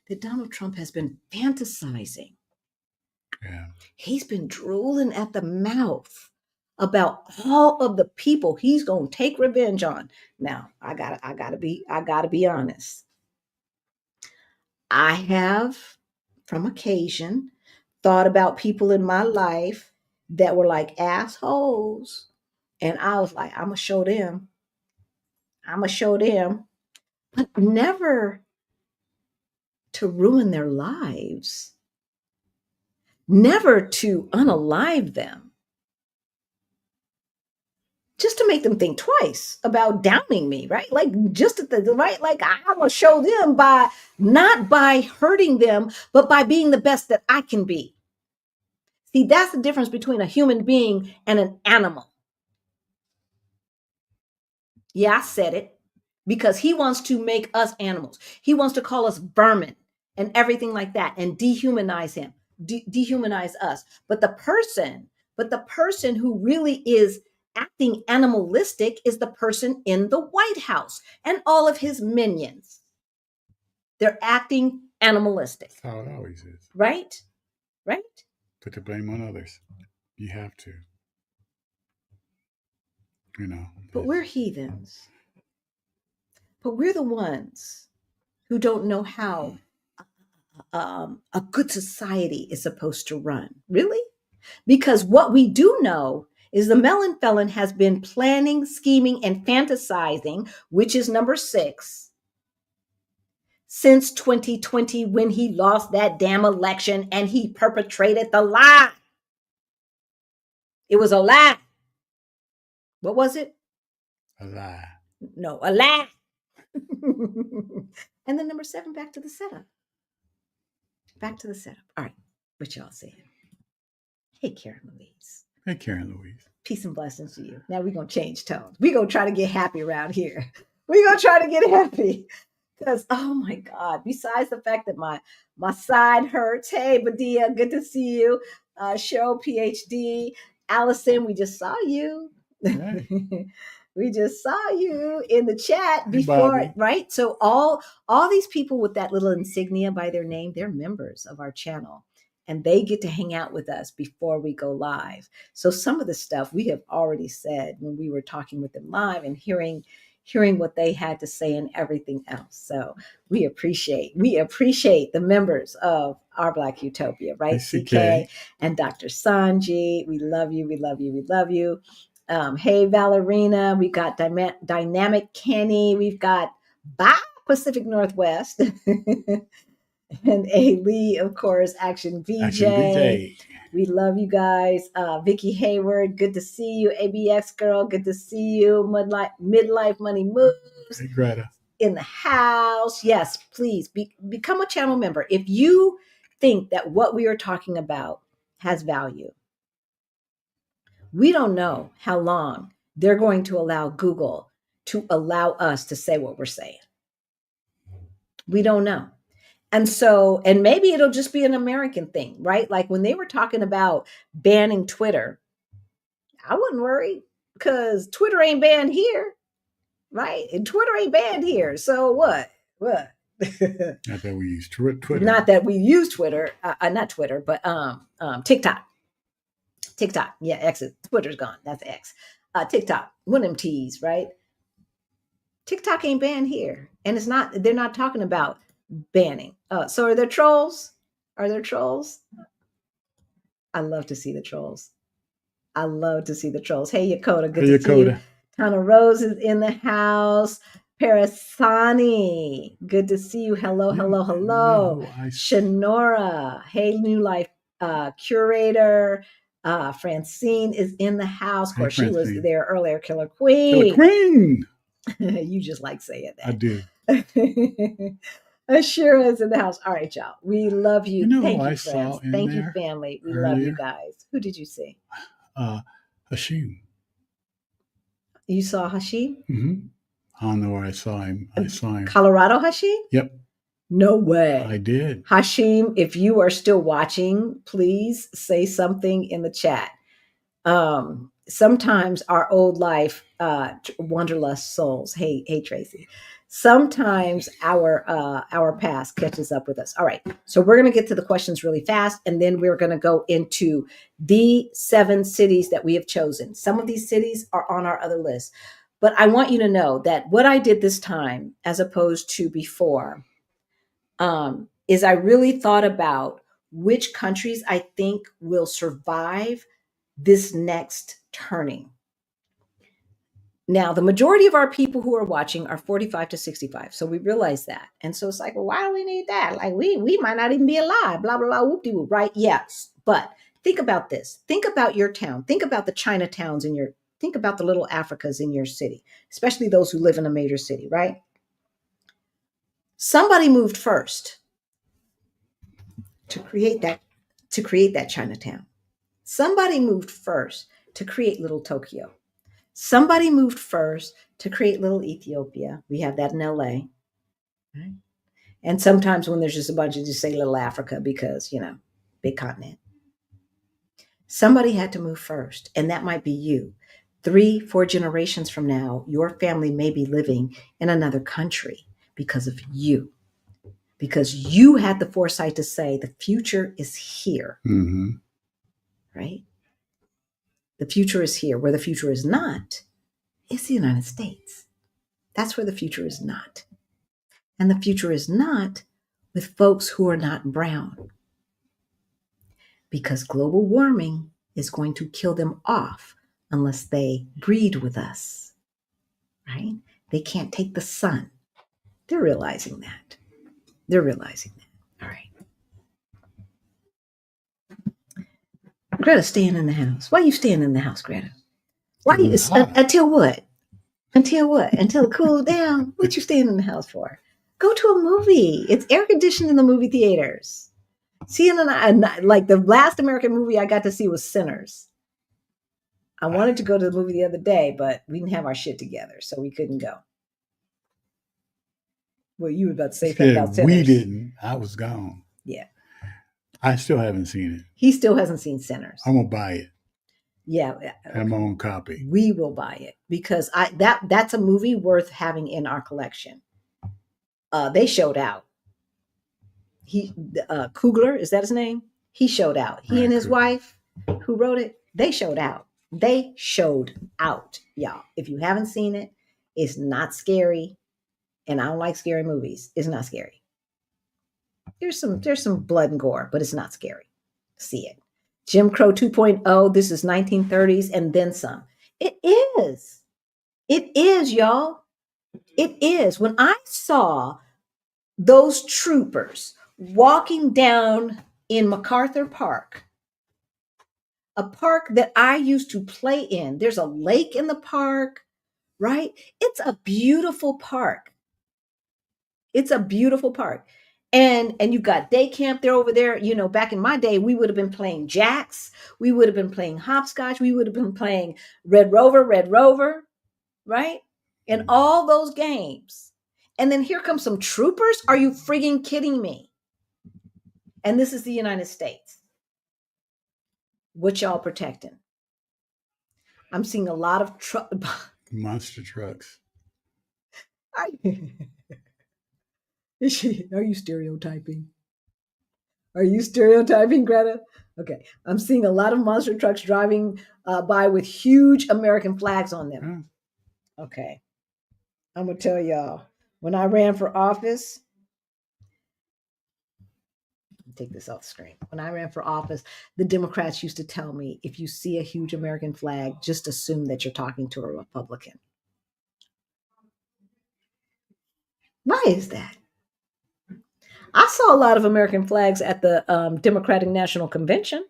that Donald Trump has been fantasizing. Yeah. He's been drooling at the mouth about all of the people he's going to take revenge on. Now, I gotta be honest. I have, from occasion, thought about people in my life that were like assholes. And I was like, I'm going to show them. But never to ruin their lives. Never to unalive them. Just to make them think twice about downing me, right? Like just at the right, like I'm gonna show them by not by hurting them, but by being the best that I can be. See, that's the difference between a human being and an animal. Yeah, I said it, because he wants to make us animals. He wants to call us vermin and everything like that and dehumanize him, dehumanize us. But the person who really is acting animalistic is the person in the White House and all of his minions. They're acting animalistic. That's how it always is. Right? Put the blame on others. You have to. But we're heathens. But we're the ones who don't know how a good society is supposed to run. Really? Because what we do know is the melon felon has been planning, scheming, and fantasizing, which is number 6, since 2020 when he lost that damn election and he perpetrated the lie. It was a lie. What was it? A lie. No, a lie. And then number 7, back to the setup. All right, what y'all saying? Hey, Karen Louise. Hey, Karen Louise. Peace and blessings to you. Now we're going to change tones. We're going to try to get happy around here. We're going to try to get happy. Because, oh my God, besides the fact that my side hurts. Hey, Badia, good to see you. Cheryl, PhD. Allison, we just saw you. Right. We just saw you in the chat Hey, before, Bobby. right? So all these people with that little insignia by their name, they're members of our channel. And they get to hang out with us before we go live. So some of the stuff we have already said when we were talking with them live and hearing what they had to say and everything else. So we appreciate the members of Our Black Utopia, right? CK and Dr. Sanji. We love you. We love you. We love you. Hey, Valerina. We've got Dynamic Kenny. We've got Pacific Northwest. And A. Lee, of course, Action VJ. We love you guys. Vicky Hayward, good to see you. ABX Girl, good to see you. Midlife Money Moves. Hey, Greta. In the house. Yes, please become a channel member. If you think that what we are talking about has value, we don't know how long they're going to allow Google to allow us to say what we're saying. We don't know. And so, and maybe it'll just be an American thing, right? Like when they were talking about banning Twitter, I wouldn't worry because Twitter ain't banned here, right? And Twitter ain't banned here. So what? What? Not that we use Twitter. Not that we use Twitter. Not Twitter, but TikTok. TikTok. Yeah, X. Twitter's gone. That's X. TikTok. One of them T's, right? TikTok ain't banned here. And it's not, they're not talking about banning. So are there trolls? Are there trolls? I love to see the trolls. I love to see the trolls. Hey, Yakota, good to see you. Tana Rose is in the house. Parasani, good to see you. Hello, hello, hello. Shanora, hey, New Life curator. Francine is in the house. Of course, she was there earlier. Killer Queen. Killer Queen. You just like saying that. I do. Ashura is in the house. All right, y'all. We love you. Thank you, friends. Thank you, family. We love you guys. Who did you see? Hashim. You saw Hashim? Mm-hmm. I don't know where I saw him. I saw him. Colorado Hashim? Yep. No way. I did. Hashim, if you are still watching, please say something in the chat. Sometimes our old life, wanderlust souls. Hey, Tracy. Sometimes our past catches up with us. All right. So we're going to get to the questions really fast, and then we're going to go into the 7 cities that we have chosen. Some of these cities are on our other list, but I want you to know that what I did this time, as opposed to before, is I really thought about which countries I think will survive this next turning. Now, the majority of our people who are watching are 45 to 65. So we realize that. And so it's like, well, why do we need that? Like we might not even be alive, blah, blah, blah, whoop-de-whoop, right? Yes. But think about this. Think about your town. Think about the Chinatowns think about the little Africas in your city, especially those who live in a major city, right? Somebody moved first to create that Chinatown. Somebody moved first to create little Tokyo. Somebody moved first to create little Ethiopia. We have that in LA. Right? And sometimes when there's just a bunch of just say little Africa because, big continent. Somebody had to move first, and that might be you. 3-4 generations from now, your family may be living in another country because of you. Because you had the foresight to say the future is here. Mm-hmm. Right? The future is here. Where the future is not, it's the United States. That's where the future is not. And the future is not with folks who are not brown. Because global warming is going to kill them off unless they breed with us. Right? They can't take the sun. They're realizing that. All right. Greta staying in the house. Why are you staying in the house, Greta? Why you until what? Until what? Until it cools down? What you staying in the house for? Go to a movie. It's air conditioned in the movie theaters. Like the last American movie I got to see was Sinners. I wanted to go to the movie the other day, but we didn't have our shit together, so we couldn't go. Well, you were about to say something about Sinners. We didn't. I was gone. Yeah. I still haven't seen it. He still hasn't seen Sinners. I'm going to buy it. Yeah, Have my own copy. we will buy it because that's a movie worth having in our collection. They showed out. He Kugler, is that his name? He showed out. He Ryan and his Coogler. wife, who wrote it, they showed out. They showed out, y'all. If you haven't seen it, it's not scary, and I don't like scary movies. It's not scary. There's some blood and gore, but it's not scary. See it. Jim Crow 2.0. This is 1930s and then some. It is. It is, y'all. It is. When I saw those troopers walking down in MacArthur Park, a park that I used to play in. There's a lake in the park, right? It's a beautiful park. It's a beautiful park. And you've got day camp there over there. You know, back in my day, we would have been playing jacks. We would have been playing hopscotch. We would have been playing Red Rover, right? And all those games. And then here comes some troopers. Are you frigging kidding me? And this is the United States. What y'all protecting? I'm seeing a lot of Monster trucks. Are you stereotyping? Are you stereotyping, Greta? Okay. I'm seeing a lot of monster trucks driving by with huge American flags on them. Okay. I'm going to tell y'all, when I ran for office, take this off the screen. When I ran for office, the Democrats used to tell me, if you see a huge American flag, just assume that you're talking to a Republican. Why is that? I saw a lot of American flags at the Democratic National Convention.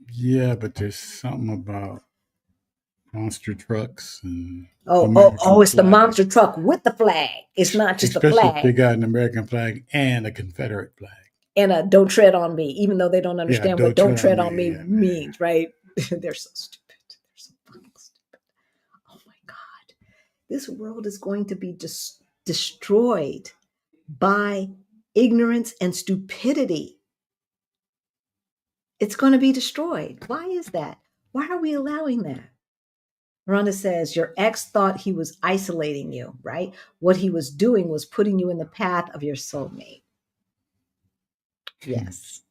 Yeah, but there's something about monster trucks and it's the monster truck with the flag. It's not just especially the flag. if they got an American flag and a Confederate flag. And a "Don't tread on me," even though they don't understand what "Don't tread on me" yeah, means, right? They're so stupid. They're so fucking stupid. Oh my God. This world is going to be destroyed by ignorance and stupidity. It's going to be destroyed. Why is that? Why are we allowing that? Rhonda says, your ex thought he was isolating you, right? What he was doing was putting you in the path of your soulmate. Yes,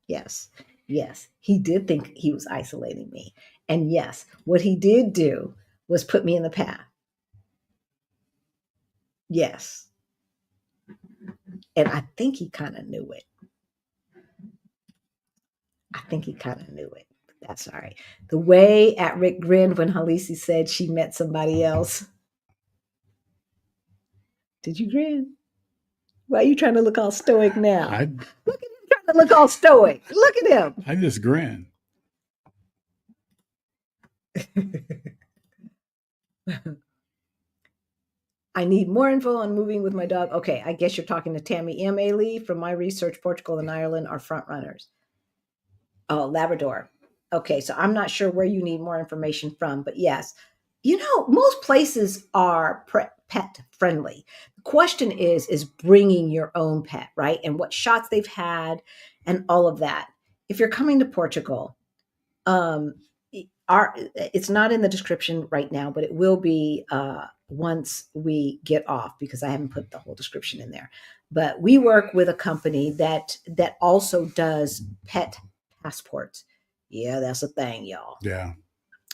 yes, yes. He did think he was isolating me. And yes, what he did do was put me in the path. Yes. And I think he kind of knew it. But that's all right. The way at Rick grinned when Halisi said she met somebody else. Did you grin? Why are you trying to look all stoic now? Look at him trying to look all stoic. Look at him. I just grin. I need more info on moving with my dog. Okay, I guess you're talking to Tammy M. A. Lee. From my research, Portugal and Ireland are front runners. Oh, Labrador. Okay, so I'm not sure where you need more information from, but yes, you know, most places are pet friendly. The question is bringing your own pet, right? And what shots they've had and all of that. If you're coming to Portugal, it's not in the description right now, but it will be once we get off, because I haven't put the whole description in there. But we work with a company that also does pet passports. Yeah, that's a thing, y'all. Yeah.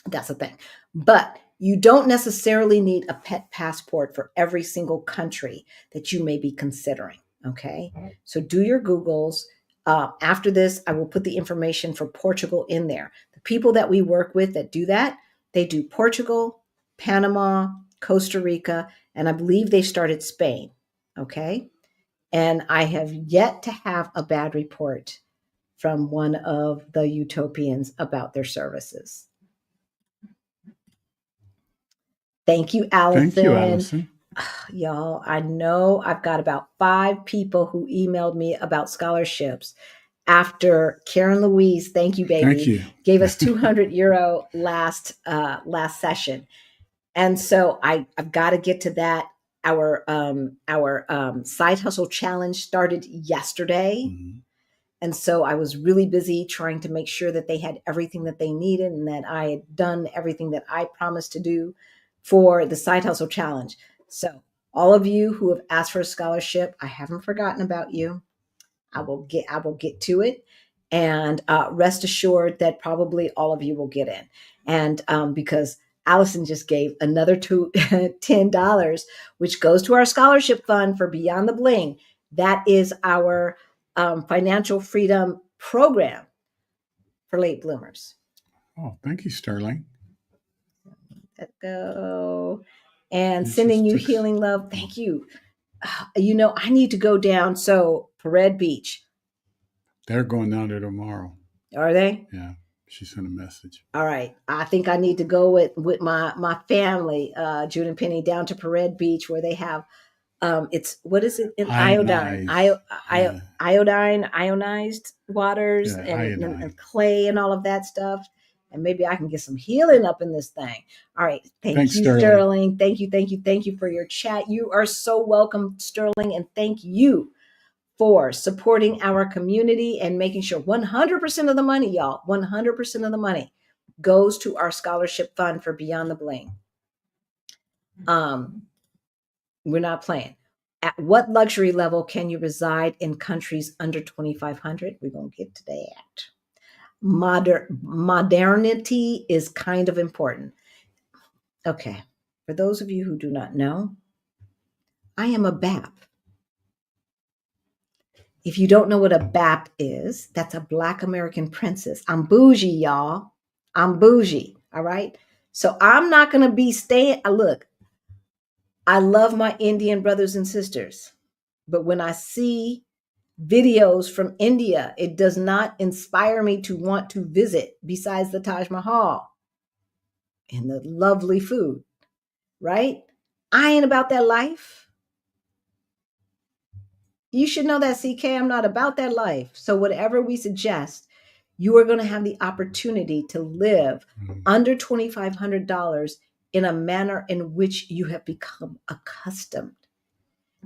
That's a thing. But you don't necessarily need a pet passport for every single country that you may be considering. Okay. So do your Googles. After this, I will put the information for Portugal in there. The people that we work with that do that, they do Portugal, Panama, Costa Rica, and I believe they started Spain. Okay. And I have yet to have a bad report from one of the Utopians about their services. Thank you, Allison. Thank you, Allison. Y'all, I know I've got about 5 people who emailed me about scholarships after Karen Louise, thank you, baby, Thank you. gave us €200 last session. And so I've got to get to that. Our side hustle challenge started yesterday. Mm-hmm. And so I was really busy trying to make sure that they had everything that they needed and that I had done everything that I promised to do for the Side Hustle Challenge. So, all of you who have asked for a scholarship, I haven't forgotten about you. I will get to it, and rest assured that probably all of you will get in. And because Allison just gave another $10, which goes to our scholarship fund for Beyond the Bling. That is our financial freedom program for late bloomers. Oh, thank you, Sterling. Let's go. And sending you healing love. Thank you. I need to go down. So, Pared Beach. They're going down there tomorrow. Are they? Yeah. She sent a message. All right. I think I need to go with my family, June and Penny, down to Pared Beach where they have it's what is it in iodine, ionized waters, and clay and all of that stuff. And maybe I can get some healing up in this thing. All right. Thanks, you, Sterling. Thank you for your chat. You are so welcome, Sterling, and thank you for supporting our community and making sure 100% of the money, y'all, 100% of the money goes to our scholarship fund for Beyond the Bling. We're not playing. At what luxury level can you reside in countries under 2,500? We're going to get to that. Modernity is kind of important. Okay. For those of you who do not know, I am a BAP. If you don't know what a BAP is, that's a Black American princess. I'm bougie, y'all. I'm bougie. All right. So I'm not going to be staying. Look, I love my Indian brothers and sisters, but when I see videos from India, it does not inspire me to want to visit besides the Taj Mahal and the lovely food, right? I ain't about that life. You should know that, CK. I'm not about that life. So whatever we suggest, you are going to have the opportunity to live under $2,500 in a manner in which you have become accustomed.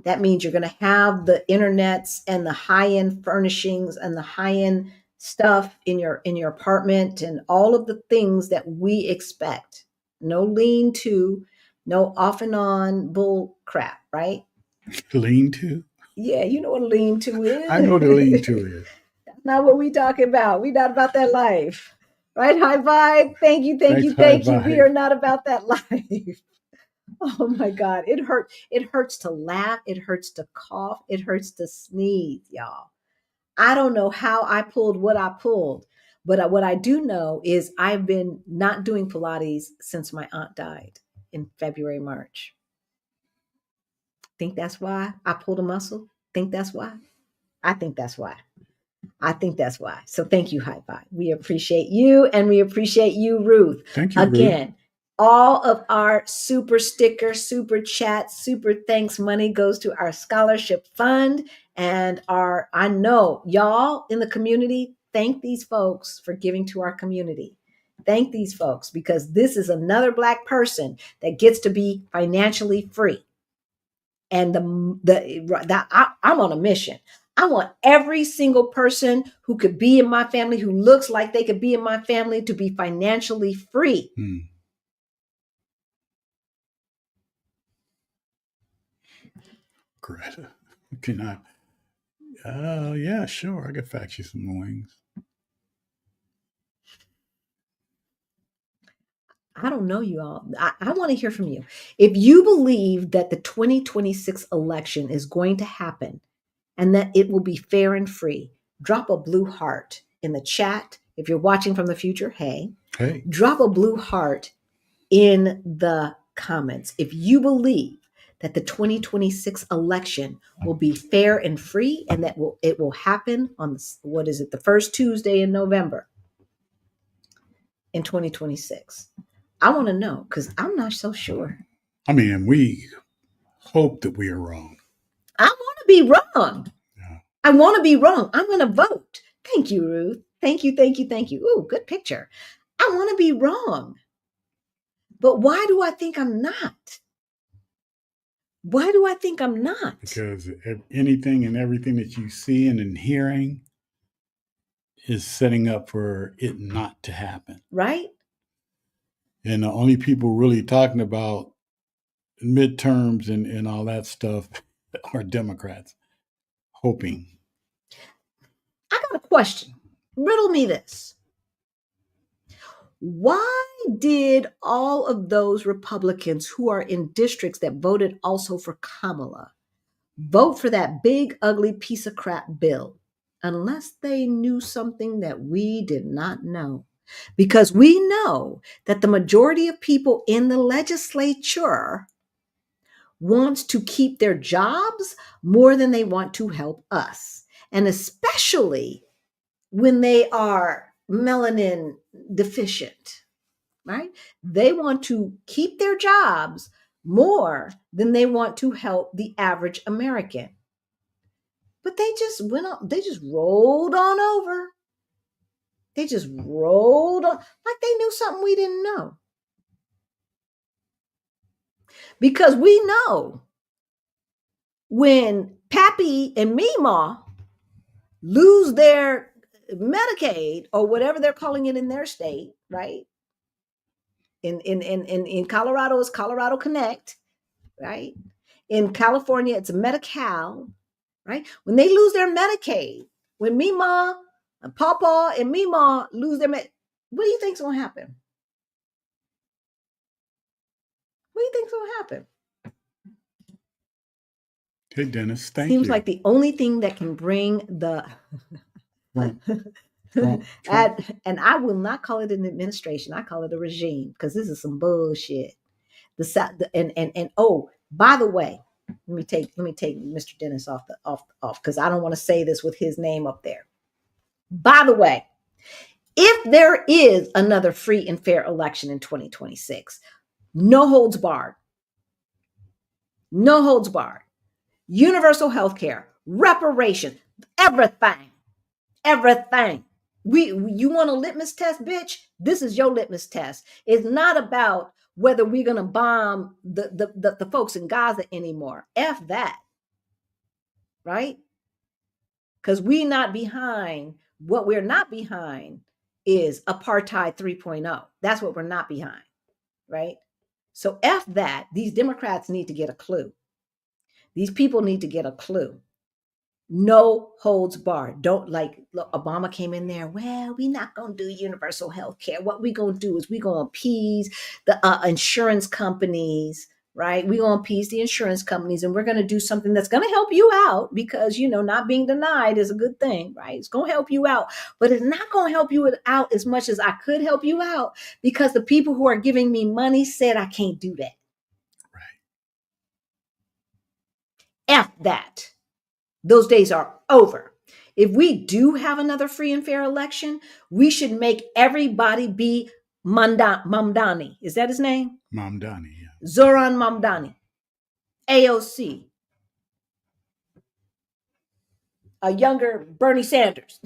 That means you're going to have the internets and the high-end furnishings and the high-end stuff in your apartment and all of the things that we expect. No lean-to, no off and on bull crap, right? Lean-to? Yeah, you know what a lean-to is. I know what a lean-to is. That's not what we talking about. We not about that life. Right? High five. Thank you. We are not about that life. Oh my God. It hurts. It hurts to laugh. It hurts to cough. It hurts to sneeze, y'all. I don't know how I pulled what I pulled, but what I do know is I've been not doing Pilates since my aunt died in February, March. Think that's why I pulled a muscle? Think that's why? I think that's why. So thank you, High Five. We appreciate you, and we appreciate you, Ruth. Thank you, again. Ruth. All of our super sticker, super chat, super thanks money goes to our scholarship fund. And I know y'all in the community, thank these folks for giving to our community. Thank these folks because this is another Black person that gets to be financially free. And I'm on a mission. I want every single person who could be in my family, who looks like they could be in my family, to be financially free. Greta, can I? Yeah, sure. I could fax you some wings. I don't know you all. I want to hear from you. If you believe that the 2026 election is going to happen and that it will be fair and free, drop a blue heart in the chat. If you're watching from the future, hey. Drop a blue heart in the comments. If you believe that the 2026 election will be fair and free and that it will happen on the first Tuesday in November in 2026. I want to know because I'm not so sure. I mean, we hope that we are wrong. I want to be wrong. Yeah. I want to be wrong. I'm going to vote. Thank you, Ruth. Thank you. Ooh, good picture. I want to be wrong. But why do I think I'm not? Why do I think I'm not? Because anything and everything that you see and hearing is setting up for it not to happen. Right? And the only people really talking about midterms and all that stuff are Democrats, hoping. I got a question. Riddle me this. Why did all of those Republicans who are in districts that voted also for Kamala vote for that big, ugly piece of crap bill? Unless they knew something that we did not know. Because we know that the majority of people in the legislature wants to keep their jobs more than they want to help us. And especially when they are melanin deficient, right? They want to keep their jobs more than they want to help the average American. But they just went on, they just rolled on over. They just rolled on like they knew something we didn't know. Because we know when Pappy and Mima lose their Medicaid or whatever they're calling it in their state, right? In Colorado, it's Colorado Connect, right? In California, it's Medi-Cal, right? When they lose their Medicaid, when Mima and Papa and Mima lose their what do you think's going to happen? What do you think's going to happen? Hey, Dennis, thank Seems you. like the only thing that can bring the Trump. and I will not call it an administration. I call it a regime because this is some bullshit. And oh, by the way, let me take Mr. Dennis off because I don't want to say this with his name up there. By the way, if there is another free and fair election in 2026, no holds barred. No holds barred. Universal health care, reparation, everything. Everything. You want a litmus test, bitch? This is your litmus test. It's not about whether we're gonna bomb the folks in Gaza anymore. F that, right? Because we're not behind. What we're not behind is apartheid 3.0. That's what we're not behind, right? So F that. These Democrats need to get a clue. These people need to get a clue. No holds barred. Don't like look, Obama came in there. Well, we're not going to do universal health care. What we're going to do is we're going to appease the insurance companies, right? We're going to appease the insurance companies and we're going to do something that's going to help you out because, not being denied is a good thing, right? It's going to help you out, but it's not going to help you out as much as I could help you out because the people who are giving me money said I can't do that. Right. F that. Those days are over. If we do have another free and fair election, we should make everybody be Mamdani. Is that his name? Mamdani, yeah. Zoran Mamdani. AOC. A younger Bernie Sanders.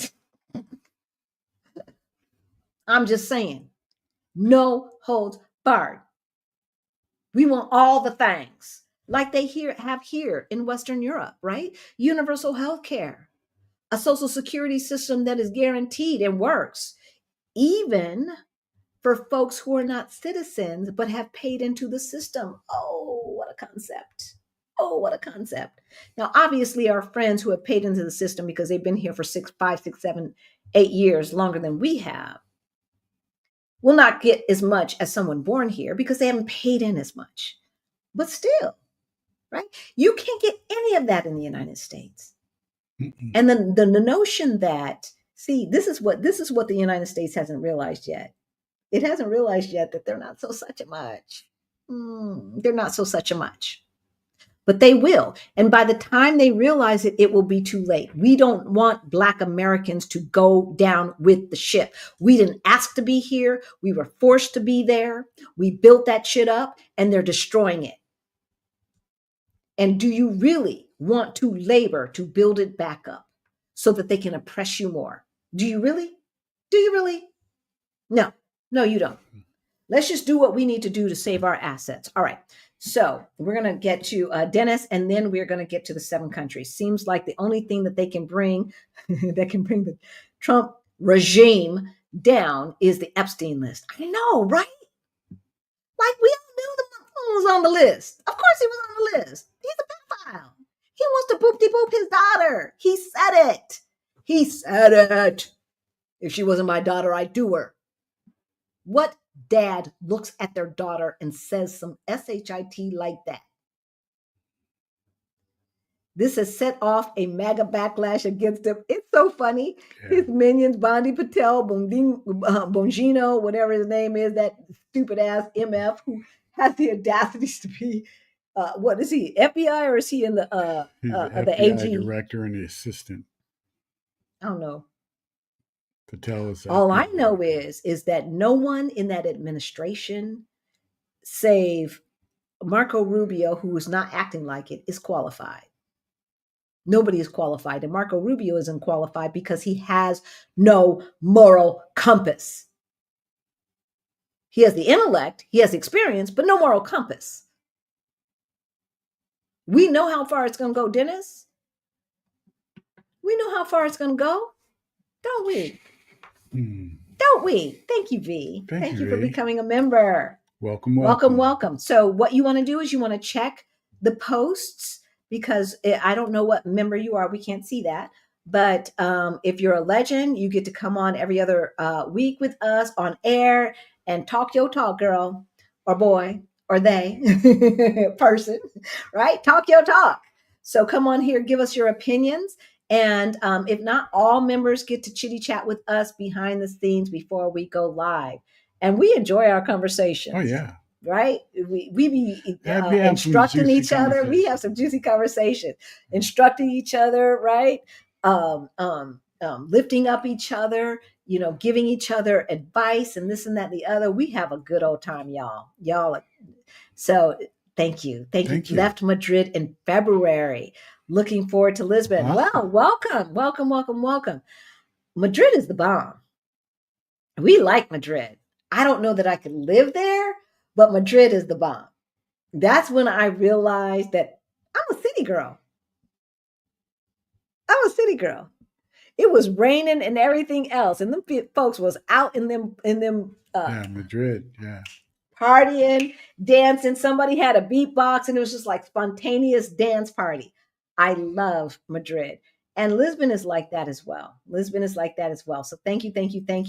I'm just saying. No holds barred. We want all the things like they have here in Western Europe, right? Universal health care, a social security system that is guaranteed and works, even for folks who are not citizens but have paid into the system. Oh, what a concept. Oh, what a concept. Now, obviously, our friends who have paid into the system because they've been here for 5, 6, 7, 8 years longer than we have will not get as much as someone born here because they haven't paid in as much. But still, right? You can't get any of that in the United States. Mm-mm. And then the notion that, see, this is what the United States hasn't realized yet. It hasn't realized yet that they're not so such a much. They're not so such a much. But they will. And by the time they realize it, it will be too late. We don't want Black Americans to go down with the ship. We didn't ask to be here. We were forced to be there. We built that shit up and they're destroying it. And do you really want to labor to build it back up so that they can oppress you more? Do you really? Do you really? No, you don't. Let's just do what we need to do to save our assets. All right. So we're going to get to Dennis, and then we're going to get to the 7 countries. Seems like the only thing that they can bring that can bring the Trump regime down is the Epstein list. I know, right? Like we all knew the motherfucker was on the list. Of course he was on the list. He's a pedophile. He wants to boop-de-boop his daughter. He said it. He said it. If she wasn't my daughter, I'd do her. What dad looks at their daughter and says some shit like that? This has set off a MAGA backlash against him. It's so funny. Yeah. His minions, Bondi Patel, Bongino, whatever his name is, that stupid ass MF who has the audacities to be, what is he, FBI, or is he in the FBI AG? Director and the assistant? I don't know. Patel is all I know is that no one in that administration, save Marco Rubio, who is not acting like it, is qualified. Nobody is qualified. And Marco Rubio isn't qualified because he has no moral compass. He has the intellect, he has experience, but no moral compass. We know how far it's going to go, Dennis. We know how far it's going to go, don't we? Don't we? Thank you, V. Thank you for becoming a member. Welcome. So what you want to do is you want to check the posts, because I don't know what member you are. We can't see that. But if you're a legend, you get to come on every other week with us on air and talk your talk, girl or boy or they person, right? Talk your talk. So come on here, give us your opinions. And if not, all members get to chitty chat with us behind the scenes before we go live. And we enjoy our conversations. Oh, yeah. Right? We be instructing each other. We have some juicy conversations, instructing each other, right? Lifting up each other, giving each other advice and this and that and the other. We have a good old time, y'all. So thank you. Thank you. Left Madrid in February. Looking forward to Lisbon. Awesome. Well, welcome. Madrid is the bomb. We like Madrid. I don't know that I could live there, but Madrid is the bomb. That's when I realized that I'm a city girl. It was raining and everything else, and them folks was out in them Madrid, yeah. Partying, dancing. Somebody had a beatbox, and it was just like spontaneous dance party. I love Madrid. And Lisbon is like that as well. So thank you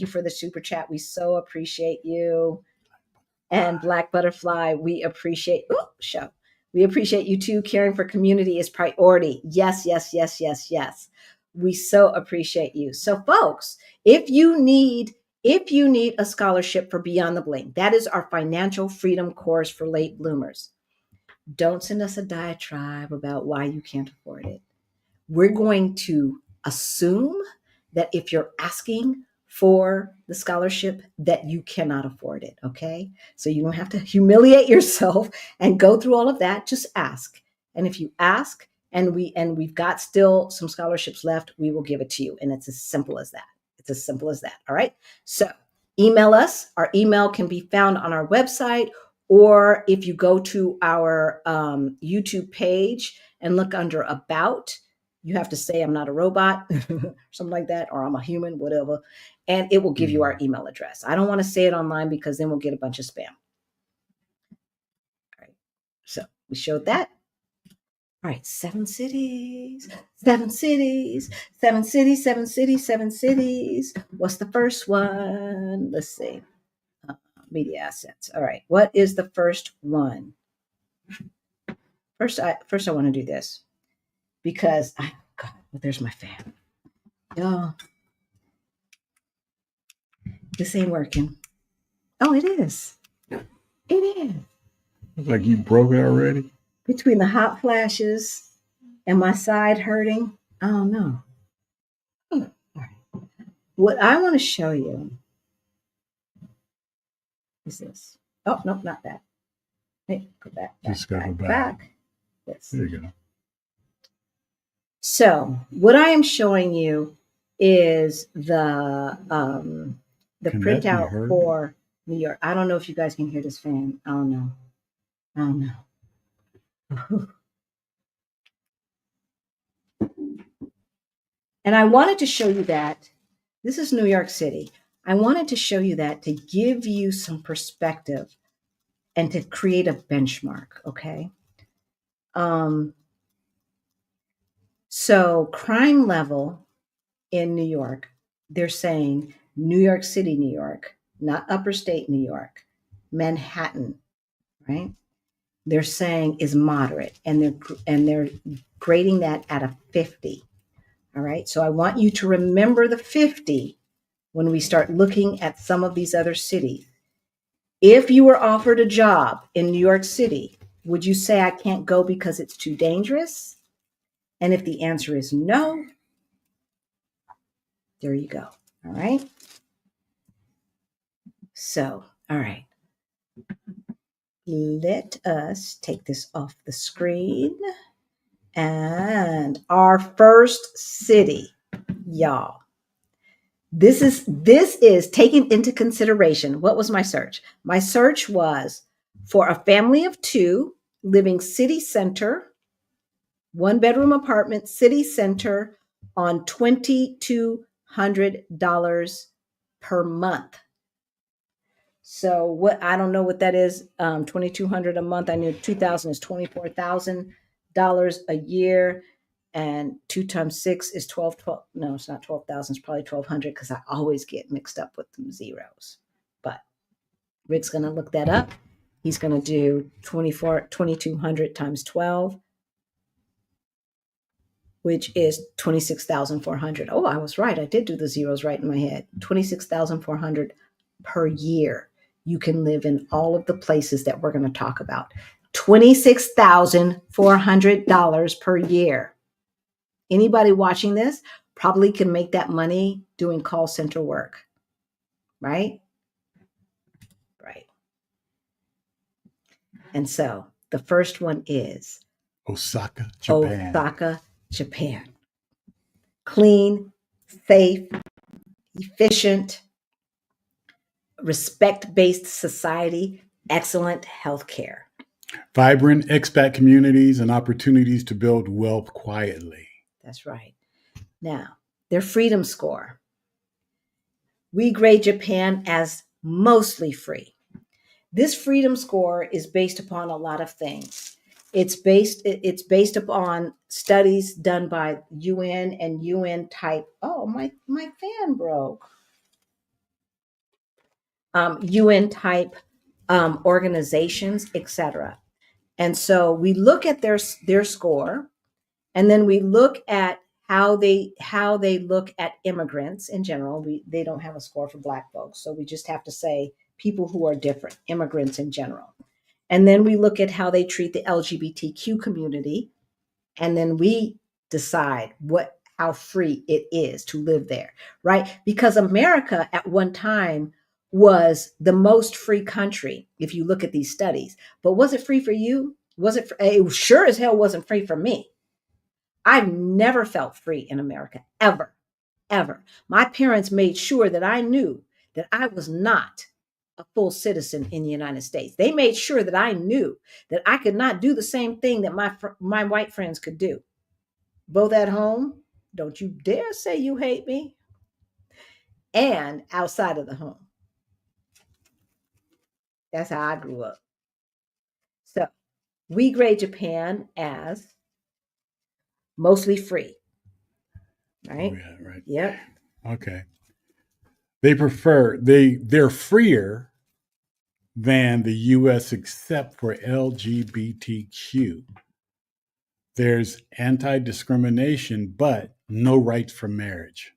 for the super chat. We so appreciate you. And Black Butterfly, we appreciate We appreciate you too. Caring for community is priority. Yes. We so appreciate you. So folks, if you need a scholarship for Beyond the Bling, that is our financial freedom course for late bloomers. Don't send us a diatribe about why you can't afford it. We're going to assume that if you're asking for the scholarship, that you cannot afford it, okay? So you don't have to humiliate yourself and go through all of that. Just ask. And if you ask and we've got still some scholarships left, we will give it to you. And it's as simple as that. All right. So email us. Our email can be found on our website, or if you go to our YouTube page and look under About, you have to say I'm not a robot, something like that, or I'm a human, whatever. And it will give you our email address. I don't want to say it online because then we'll get a bunch of spam. All right. So we showed that. All right. 7 cities. What's the first one? Let's see. Media assets. All right. What is the first one? First, I want to do this because there's my fan. Y'all, this ain't working. Oh, it is. Looks like you broke it already. Between the hot flashes and my side hurting, I don't know. All right. What I want to show you is this. Oh, no, not that. Hey, go back. Just go back. Yes. There you go. So what I am showing you is the printout for New York. I don't know if you guys can hear this fan. I don't know. And I wanted to show you that This is New York City. I wanted to show you that to give you some perspective and to create a benchmark, okay? So crime level in New York, they're saying New York City, New York, not upper state New York, Manhattan, right? They're saying is moderate, and they're grading that at a 50. All right. So I want you to remember the 50 when we start looking at some of these other cities. If you were offered a job in New York City, would you say I can't go because it's too dangerous? And if the answer is no, there you go. All right. So, all right. Let us take this off the screen. And our first city, y'all. This is taking into consideration. What was my search? My search was for a family of 2 living city center, 1-bedroom apartment, city center on $2,200 per month. So what, I don't know what that is. 2,200 a month. I knew 2,000 is $24,000 a year, and 2 times 6 is 12. No, it's not 12,000. It's probably 1,200 because I always get mixed up with them zeros. But Rick's going to look that up. He's going to do 2,200 times 12, which is 26,400. Oh, I was right. I did do the zeros right in my head. 26,400 per year. You can live in all of the places that we're going to talk about. $26,400 per year. Anybody watching this probably can make that money doing call center work, right? Right. And so the first one is Osaka, Japan. Osaka, Japan. Clean, safe, efficient, respect-based society, excellent healthcare. Vibrant expat communities and opportunities to build wealth quietly. That's right. Now, their freedom score. We grade Japan as mostly free. This freedom score is based upon a lot of things. It's based upon studies done by UN and UN type. Oh, my fan broke. UN type organizations, etc. And so we look at their score, and then we look at how they look at immigrants in general. They don't have a score for Black folks, so we just have to say people who are different, immigrants in general. And then we look at how they treat the LGBTQ community, and then we decide how free it is to live there, right? Because America at one time was the most free country, if you look at these studies. But was it free for you? It sure as hell wasn't free for me. I've never felt free in America, ever, ever. My parents made sure that I knew that I was not a full citizen in the United States. They made sure that I knew that I could not do the same thing that my white friends could do. Both at home, don't you dare say you hate me, and outside of the home. That's how I grew up. So we grade Japan as mostly free. Right? Oh, yeah, right. Yep. Okay. They're freer than the US except for LGBTQ. There's anti-discrimination, but no rights for marriage.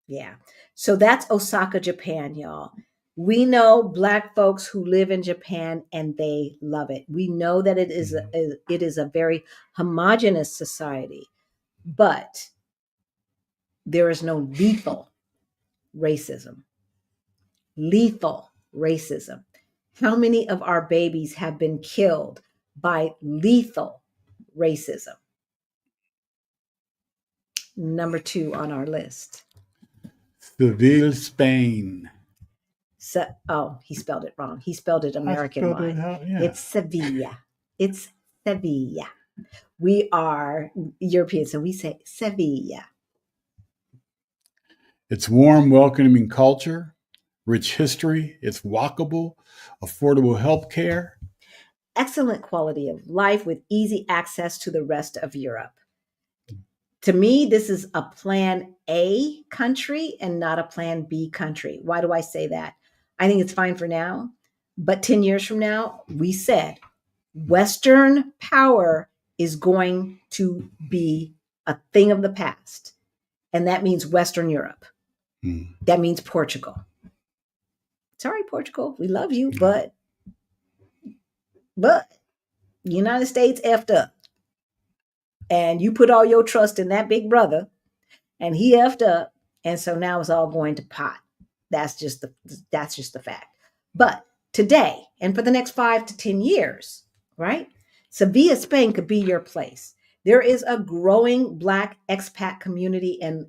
Yeah. So that's Osaka, Japan, y'all. We know Black folks who live in Japan and they love it. We know that it is a very homogenous society, but there is no lethal racism. Lethal racism. How many of our babies have been killed by lethal racism? Number 2 on our list. Seville, Spain. So, he spelled it wrong. He spelled it American-wise. It's Sevilla. It's Sevilla. We are European, so we say Sevilla. It's warm, welcoming culture, rich history, it's walkable, affordable health care. Excellent quality of life with easy access to the rest of Europe. To me, this is a plan A country and not a plan B country. Why do I say that? I think it's fine for now, but 10 years from now, we said Western power is going to be a thing of the past. And that means Western Europe. That means Portugal. Sorry, Portugal, we love you, but the United States effed up. And you put all your trust in that big brother, and he effed up, and so now it's all going to pot. That's just the fact. But today, and for the next 5 to 10 years, right? Sevilla, Spain could be your place. There is a growing Black expat community, and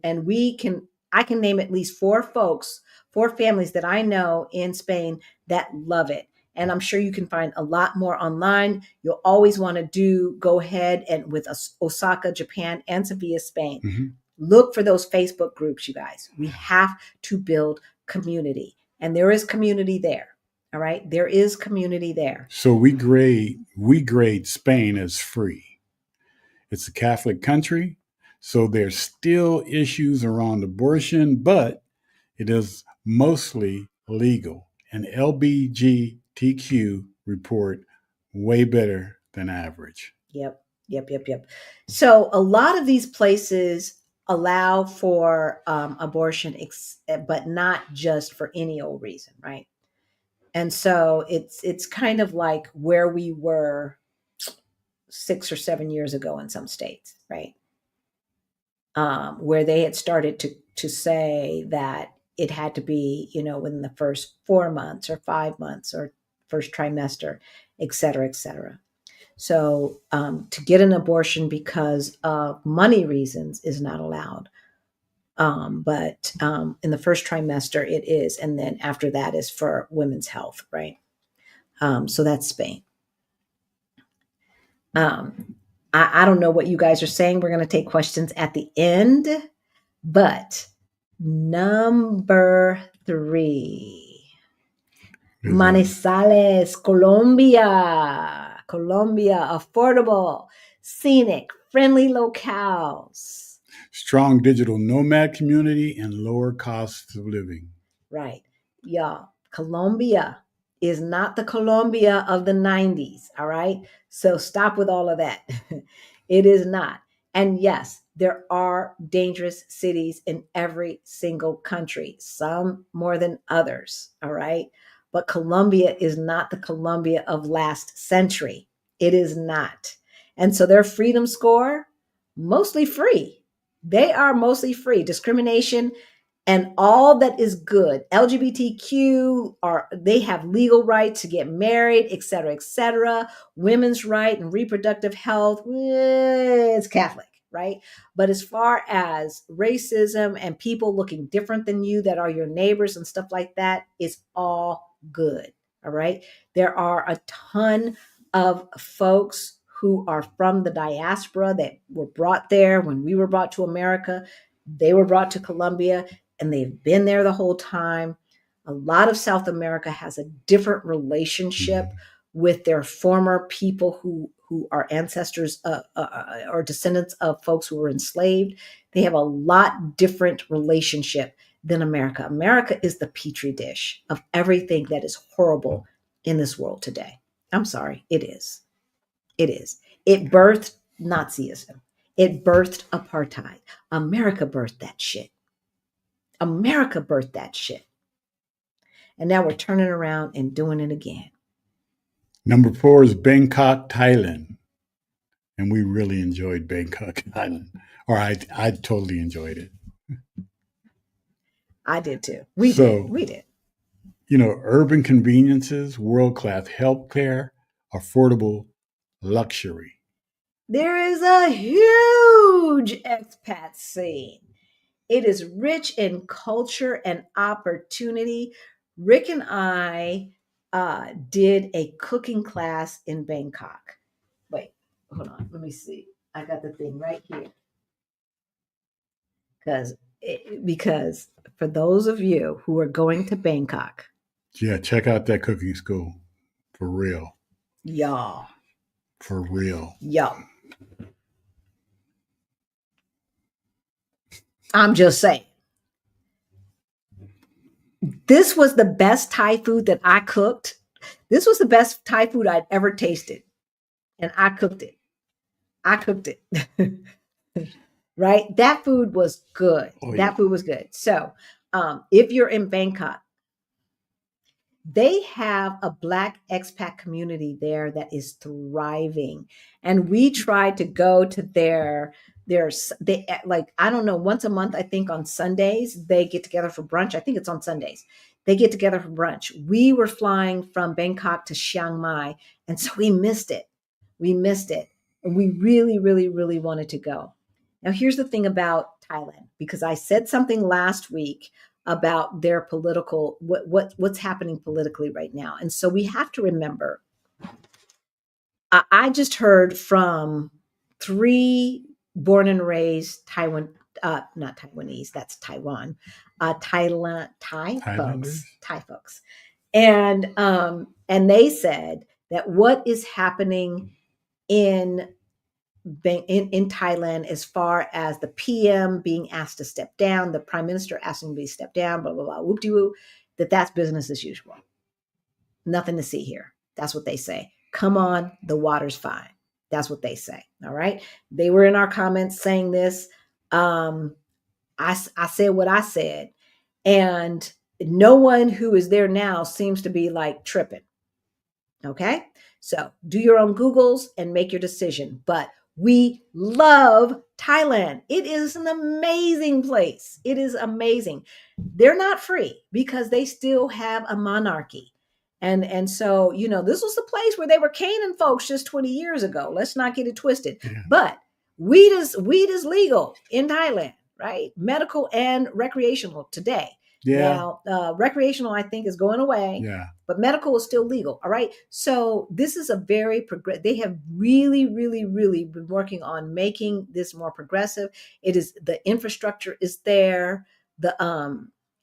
I can name at least 4 families that I know in Spain that love it. And I'm sure you can find a lot more online. You'll always want to go ahead and with Osaka, Japan, and Sevilla, Spain. Mm-hmm. Look for those Facebook groups, you guys. We have to build community, and there is community there. All right, there is community there. So we grade Spain as free. It's a Catholic country, so there's still issues around abortion, but it is mostly legal. And LBGTQ report way better than average. Yep. So a lot of these places allow for abortion, but not just for any old reason, right? And so it's kind of like where we were 6 or 7 years ago in some states, right? Where they had started to say that it had to be, within the first 4 months or 5 months or first trimester, et cetera, et cetera. So to get an abortion because of money reasons is not allowed. But in the first trimester, it is. And then after that is for women's health, right? So that's Spain. I don't know what you guys are saying. We're going to take questions at the end. But number 3, Manizales, Colombia, affordable, scenic, friendly locales. Strong digital nomad community and lower costs of living. Right. Y'all, Colombia is not the Colombia of the 90s. All right. So stop with all of that. It is not. And yes, there are dangerous cities in every single country, some more than others. All right. But Colombia is not the Colombia of last century. It is not. And so their freedom score, mostly free. They are mostly free. Discrimination and all that is good. LGBTQ they have legal right to get married, et cetera, et cetera. Women's right and reproductive health, it's Catholic, right? But as far as racism and people looking different than you that are your neighbors and stuff like that, it's all good. All right. There are a ton of folks who are from the diaspora that were brought there when we were brought to America. They were brought to Colombia, and they've been there the whole time. A lot of South America has a different relationship with their former people who are ancestors or descendants of folks who were enslaved. They have a lot different relationship than America. America is the petri dish of everything that is horrible in this world today. I'm sorry, it is. It is. It birthed Nazism. It birthed apartheid. America birthed that shit. America birthed that shit. And now we're turning around and doing it again. Number 4 is Bangkok, Thailand. And we really enjoyed Bangkok, Thailand. Or I totally enjoyed it. I did too. We did. Urban conveniences, world-class healthcare, affordable luxury. There is a huge expat scene. It is rich in culture and opportunity. Rick and I did a cooking class in Bangkok. Wait, hold on. Let me see. I got the thing right here. Because because for those of you who are going to Bangkok, Yeah, check out that cooking school. For real. y'all, For real. I'm just saying. This was the best Thai food that I cooked. This was the best Thai food I'd ever tasted. And I cooked it. Right? That food was good. Oh, yeah. That food was good. So if you're in Bangkok, they have a Black expat community there that is thriving. And we try to go to they like, I don't know, once a month, I think on Sundays, they get together for brunch. I think it's on Sundays. They get together for brunch. We were flying from Bangkok to Chiang Mai. And so we missed it. And we really, really, really wanted to go. Now, here's the thing about Thailand, because I said something last week about their political what's happening politically right now. And so we have to remember, I just heard from 3 born and raised Taiwan, not Taiwanese, that's Taiwan, Thai folks. And they said that what is happening in Thailand, as far as the PM being asked to step down, the prime minister asking to be step down, blah, blah, blah, whoop de whoop, that's business as usual. Nothing to see here. That's what they say. Come on, the water's fine. That's what they say. All right. They were in our comments saying this. I said what I said. And no one who is there now seems to be like tripping. Okay. So do your own Googles and make your decision. But we love Thailand. It is an amazing place. It is amazing. They're not free because they still have a monarchy. And so, this was the place where they were caning folks just 20 years ago. Let's not get it twisted. Yeah. But weed is legal in Thailand, right? Medical and recreational today. Yeah. Now, recreational, I think, is going away. Yeah. But medical is still legal. All right. So this is a very they have really, really, really been working on making this more progressive. It is, the infrastructure is there, the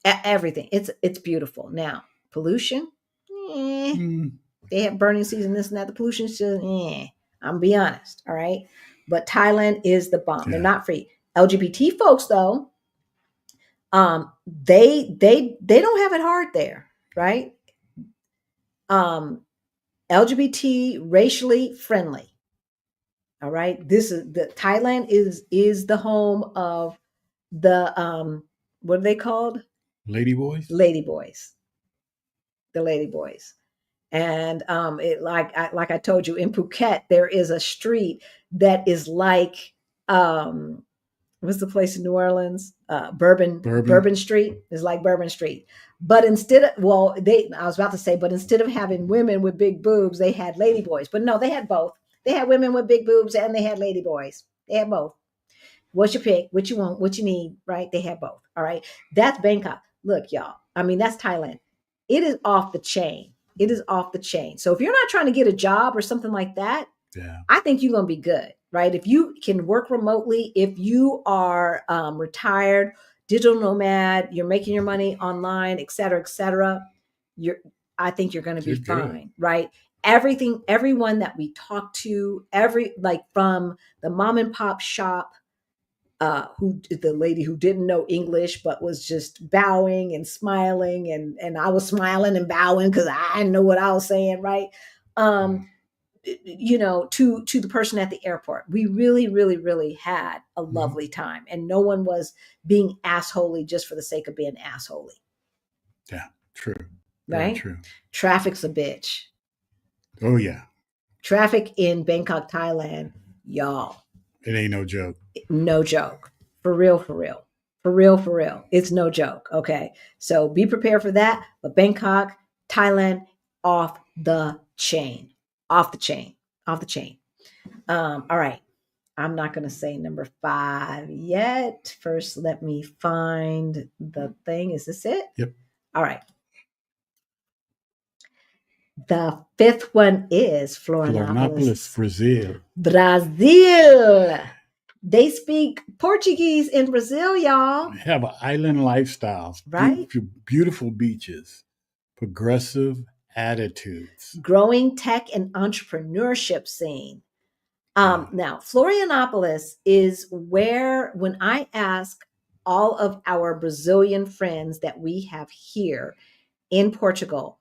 everything. It's beautiful. Now, pollution, they have burning season, this and that. The pollution is just, I'm gonna be honest. All right. But Thailand is the bomb. Yeah. They're not free. LGBT folks, though, they don't have it hard there, right? LGBT, racially friendly. All right. This is the Thailand is the home of the what are they called? Ladyboys. The ladyboys. And it like I told you, in Phuket, there is a street that is like what's the place in New Orleans? Bourbon Street is like Bourbon Street. But instead of, but instead of having women with big boobs, they had ladyboys. But no, they had both. They had women with big boobs and they had ladyboys. They had both. What's your pick? What you want? What you need? Right? They had both. All right. That's Bangkok. Look, y'all. I mean, that's Thailand. It is off the chain. It is off the chain. So if you're not trying to get a job or something like that, yeah, I think you're going to be good, right? If you can work remotely, if you are retired, digital nomad, you're making your money online, et cetera, I think you're going to be fine, right? Everyone that we talk to, from the mom and pop shop, the lady who didn't know English but was just bowing and smiling, and I was smiling and bowing because I didn't know what I was saying, right? To the person at the airport, we really, really, really had a lovely time, and no one was being assholey just for the sake of being assholey. Yeah, true. Right? Very true. Traffic's a bitch. Oh yeah. Traffic in Bangkok, Thailand, y'all. It ain't no joke. No joke. For real. It's no joke. Okay. So be prepared for that. But Bangkok, Thailand, off the chain. All right. I'm not going to say number 5 yet. First, let me find the thing. Is this it? Yep. All right. The 5th one is Florianopolis, Brazil. They speak Portuguese in Brazil, y'all. Have island lifestyles, Right? beautiful beaches, progressive attitudes. Growing tech and entrepreneurship scene. Yeah. Now, Florianopolis is where, when I ask all of our Brazilian friends that we have here in Portugal,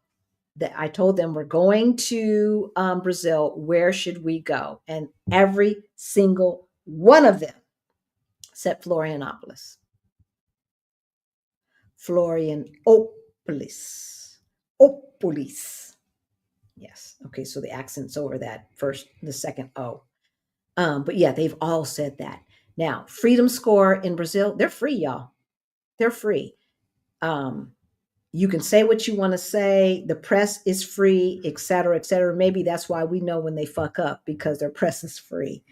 that I told them we're going to Brazil, where should we go? And every single one of them said Florianopolis. Florianopolis. Opolis. Yes. Okay. So the accent's over that first, the second O. But yeah, they've all said that. Now, Freedom Score in Brazil, they're free, y'all. They're free. You can say what you want to say. The press is free, et cetera, et cetera. Maybe that's why we know when they fuck up, because their press is free.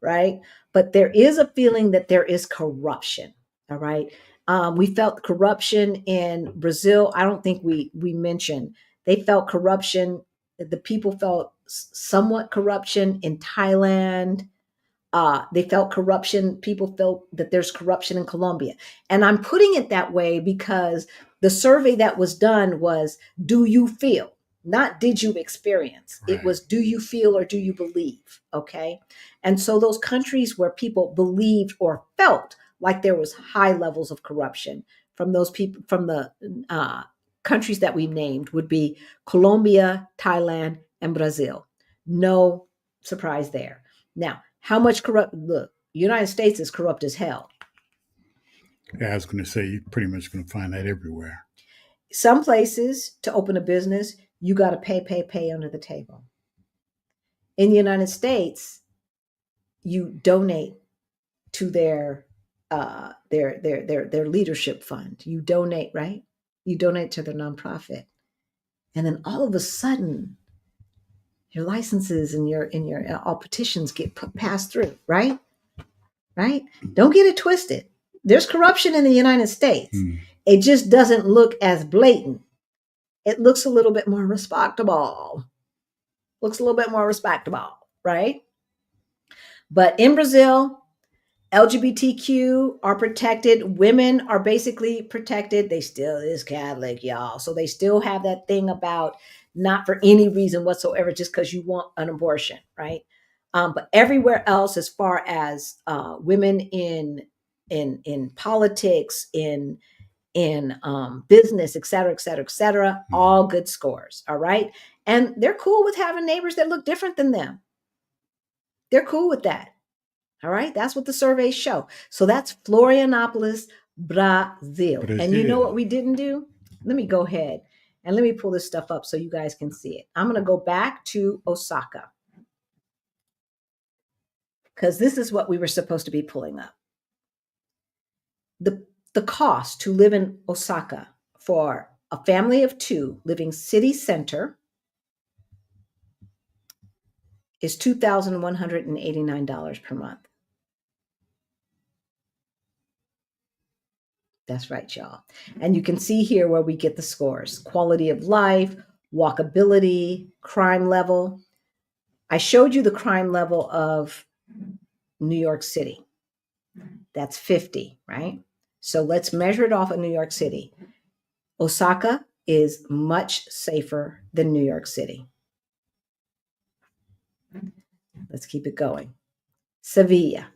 Right? But there is a feeling that there is corruption. All right. We felt corruption in Brazil. I don't think we mentioned they felt corruption. The people felt somewhat corruption in Thailand. They felt corruption. People felt that there's corruption in Colombia. And I'm putting it that way because the survey that was done was, do you feel? Not did you experience? Right. It was, do you feel or do you believe? Okay. And so those countries where people believed or felt like there was high levels of corruption from those people, from the countries that we named, would be Colombia, Thailand, and Brazil. No surprise there. Now, how much corrupt? Look, United States is corrupt as hell. Yeah, I was going to say, you're pretty much going to find that everywhere. Some places, to open a business, you got to pay under the table. In the United States, you donate to their leadership fund. You donate, right? You donate to their nonprofit, and then all of a sudden, your licenses and your all petitions get passed through, right? Right? Don't get it twisted. There's corruption in the United States. It just doesn't look as blatant. It looks a little bit more respectable. Looks a little bit more respectable, right? But in Brazil, LGBTQ are protected. Women are basically protected. They still is Catholic, y'all. So they still have that thing about not for any reason whatsoever, just because you want an abortion, right? But everywhere else, as far as women in politics, in business, et cetera, all good scores. All right. And they're cool with having neighbors that look different than them. They're cool with that. All right. That's what the surveys show. So that's Florianopolis, Brazil. And you know what we didn't do? Let me go ahead and let me pull this stuff up so you guys can see it. I'm going to go back to Osaka, because this is what we were supposed to be pulling up. The cost to live in Osaka for a family of two living city center is $2,189 per month. That's right, y'all. And you can see here where we get the scores: quality of life, walkability, crime level. I showed you the crime level of New York City. That's 50, right? So let's measure it off of New York City. Osaka is much safer than New York City. Let's keep it going. Sevilla,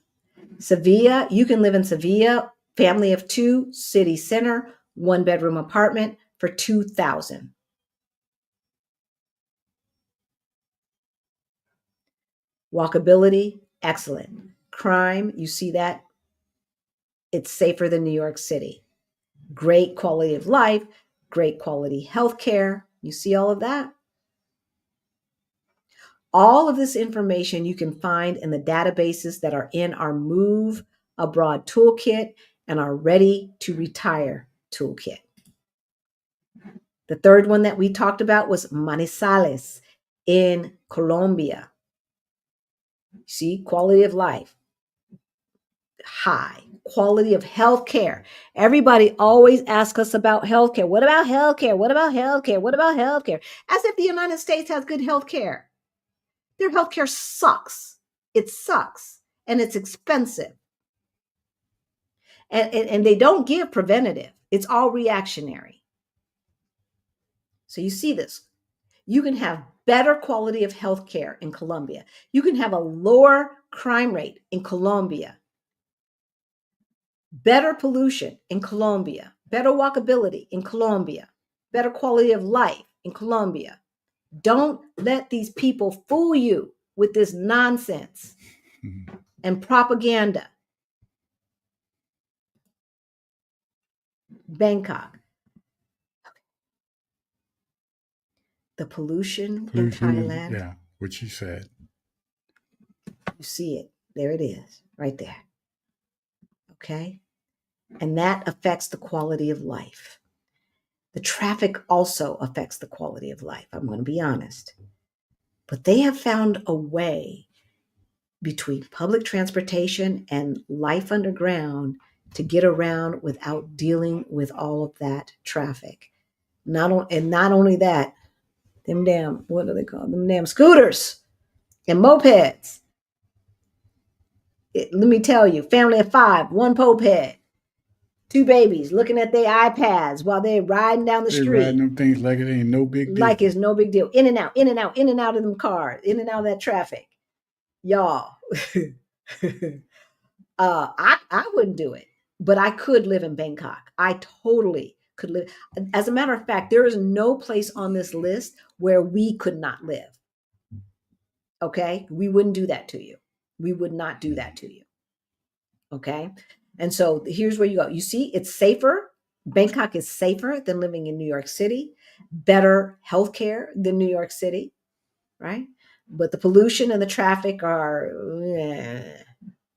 you can live in Sevilla, family of two, city center, 1-bedroom apartment for $2,000. Walkability, excellent. Crime, you see that? It's safer than New York City. Great quality of life, great quality health care. You see all of that? All of this information you can find in the databases that are in our Move Abroad Toolkit and our Ready to Retire Toolkit. The third one that we talked about was Manizales in Colombia. See, quality of life, high. Quality of healthcare. Everybody always asks us about healthcare. What about healthcare? What about healthcare? What about healthcare? As if the United States has good healthcare. Their healthcare sucks. It sucks. and it's expensive. And they don't give preventative. It's all reactionary. So you see this. You can have better quality of health care in Colombia. You can have a lower crime rate in Colombia, better pollution in Colombia, better walkability in Colombia, better quality of life in Colombia. Don't let these people fool you with this nonsense and propaganda. Bangkok. The pollution in Thailand. Yeah, what she said. You see it. There it is, right there. Okay? And that affects the quality of life. The traffic also affects the quality of life. I'm going to be honest. But they have found a way between public transportation and life underground to get around without dealing with all of that traffic. Not only that, them damn, what do they call them? Damn scooters and mopeds. Let me tell you, family of 5, one moped, 2 babies looking at their iPads while they're riding down the street. Riding them things like it ain't no big deal. Like it's no big deal. In and out, in and out, in and out of them cars, in and out of that traffic. Y'all. I wouldn't do it, but I could live in Bangkok. I totally could live. As a matter of fact, there is no place on this list where we could not live. Okay? We wouldn't do that to you. We would not do that to you. Okay? And so here's where you go. You see, it's safer. Bangkok is safer than living in New York City, better healthcare than New York City, right? But the pollution and the traffic are,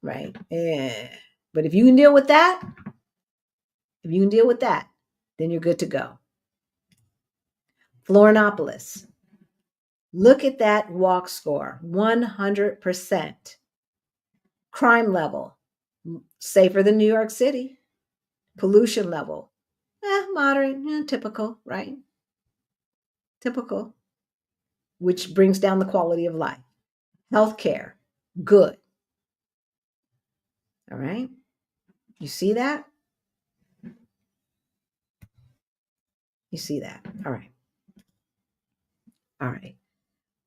right? But if you can deal with that, then you're good to go. Florianopolis. Look at that walk score, 100%. Crime level, safer than New York City. Pollution level, moderate, typical, right? Typical, which brings down the quality of life. Healthcare, good. All right. You see that? You see that? All right. All right.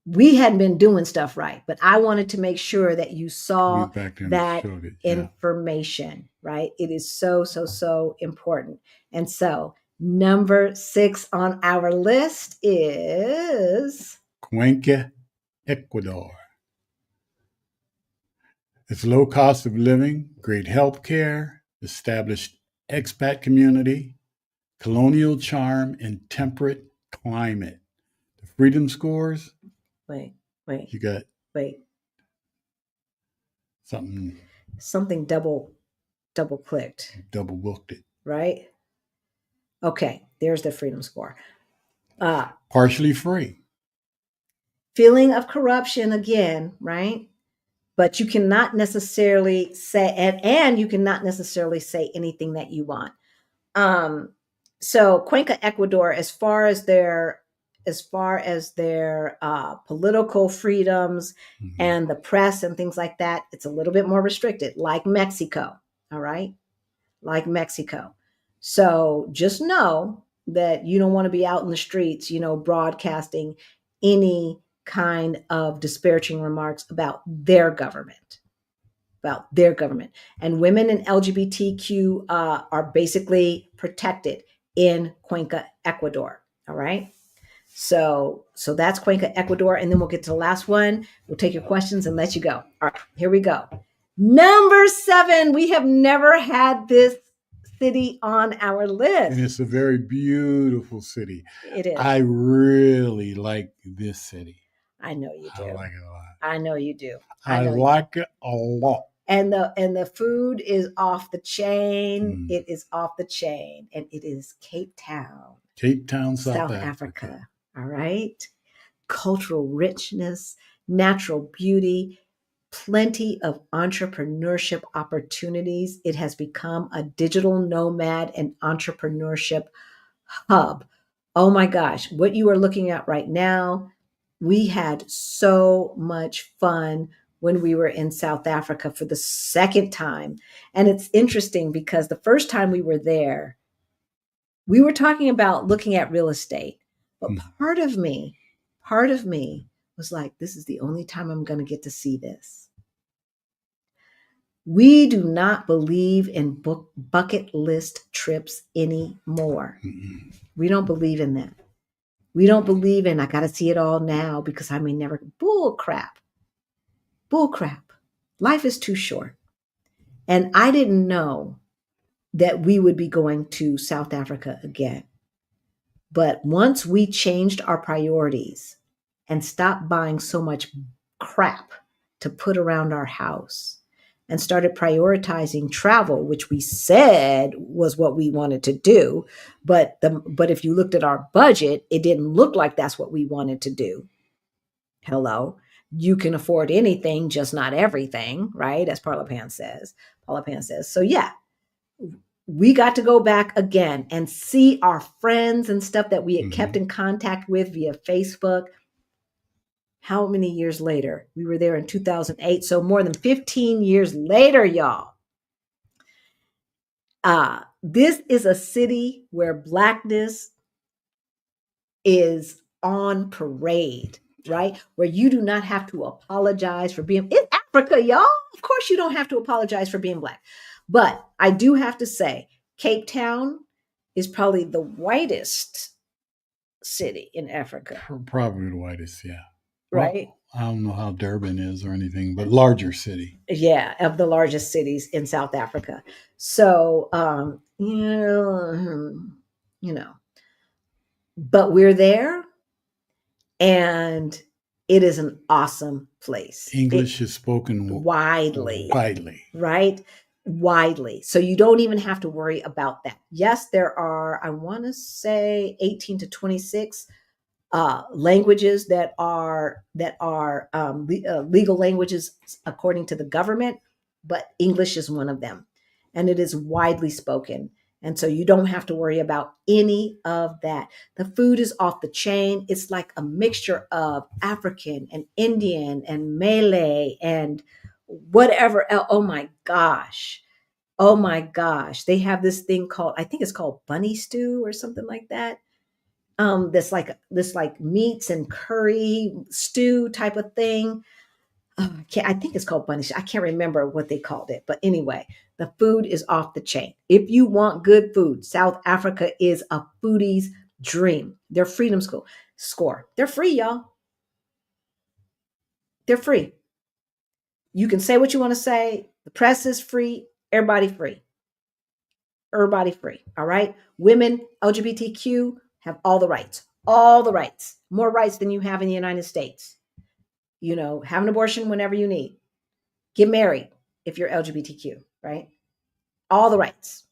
We hadn't been doing stuff right, but I wanted to make sure that you saw that information, right? It is so, so, so important. And so number 6 on our list is Cuenca, Ecuador. Its low cost of living, great health care, established expat community, colonial charm, and temperate climate. The freedom scores. Wait. You got. Wait. Something double clicked. Double booked it. Right? Okay, there's the freedom score. Partially free. Feeling of corruption again, right? But you cannot necessarily say, and you cannot necessarily say anything that you want. So Cuenca, Ecuador, as far as their political freedoms and the press and things like that, it's a little bit more restricted, like Mexico. All right, like Mexico. So just know that you don't want to be out in the streets, broadcasting any kind of disparaging remarks about their government. And women and LGBTQ are basically protected in Cuenca, Ecuador. All right. So that's Cuenca, Ecuador. And then we'll get to the last one. We'll take your questions and let you go. All right, here we go. Number 7. We have never had this city on our list. And it's a very beautiful city. It is. I really like this city. I know you do. I like it a lot. I know you do. I like it a lot. And the food is off the chain. It is off the chain. And it is Cape Town. Cape Town, South Africa. All right. Cultural richness, natural beauty, plenty of entrepreneurship opportunities. It has become a digital nomad and entrepreneurship hub. Oh my gosh, what you are looking at right now, we had so much fun when we were in South Africa for the second time. And it's interesting because the first time we were there, we were talking about looking at real estate. But part of me was like, this is the only time I'm going to get to see this. We do not believe in bucket list trips anymore. We don't believe in that. We don't believe in, I got to see it all now because I may never. Bull crap. Bull crap. Life is too short. And I didn't know that we would be going to South Africa again. But once we changed our priorities and stopped buying so much crap to put around our house and started prioritizing travel, which we said was what we wanted to do, but if you looked at our budget, it didn't look like that's what we wanted to do. Hello. You can afford anything, just not everything, right? As Parlapan says. So yeah, we got to go back again and see our friends and stuff that we had kept in contact with via Facebook. How many years later? We were there in 2008. So more than 15 years later, y'all. This is a city where Blackness is on parade, right? Where you do not have to apologize for being in Africa, y'all. Of course, you don't have to apologize for being Black. But I do have to say, Cape Town is probably the whitest city in Africa. Probably the whitest, yeah. Right? Well, I don't know how Durban is or anything, but larger city. Yeah, of the largest cities in South Africa. So, but we're there and it is an awesome place. English is spoken widely, right? Widely. So you don't even have to worry about that. Yes, there are, I want to say 18 to 26 languages that are legal languages according to the government, but English is one of them, and it is widely spoken. And so you don't have to worry about any of that. The food is off the chain. It's like a mixture of African and Indian and Malay and whatever else. Oh my gosh. They have this thing called, I think it's called bunny stew or something like that. This like meats and curry stew type of thing. I think it's called bunny stew. I can't remember what they called it, but anyway, the food is off the chain. If you want good food, South Africa is a foodie's dream. Their freedom score. They're free, y'all. They're free. You can say what you want to say. The press is free. Everybody free. Everybody free. All right. Women, LGBTQ have all the rights. All the rights. More rights than you have in the United States. Have an abortion whenever you need. Get married if you're LGBTQ, right? All the rights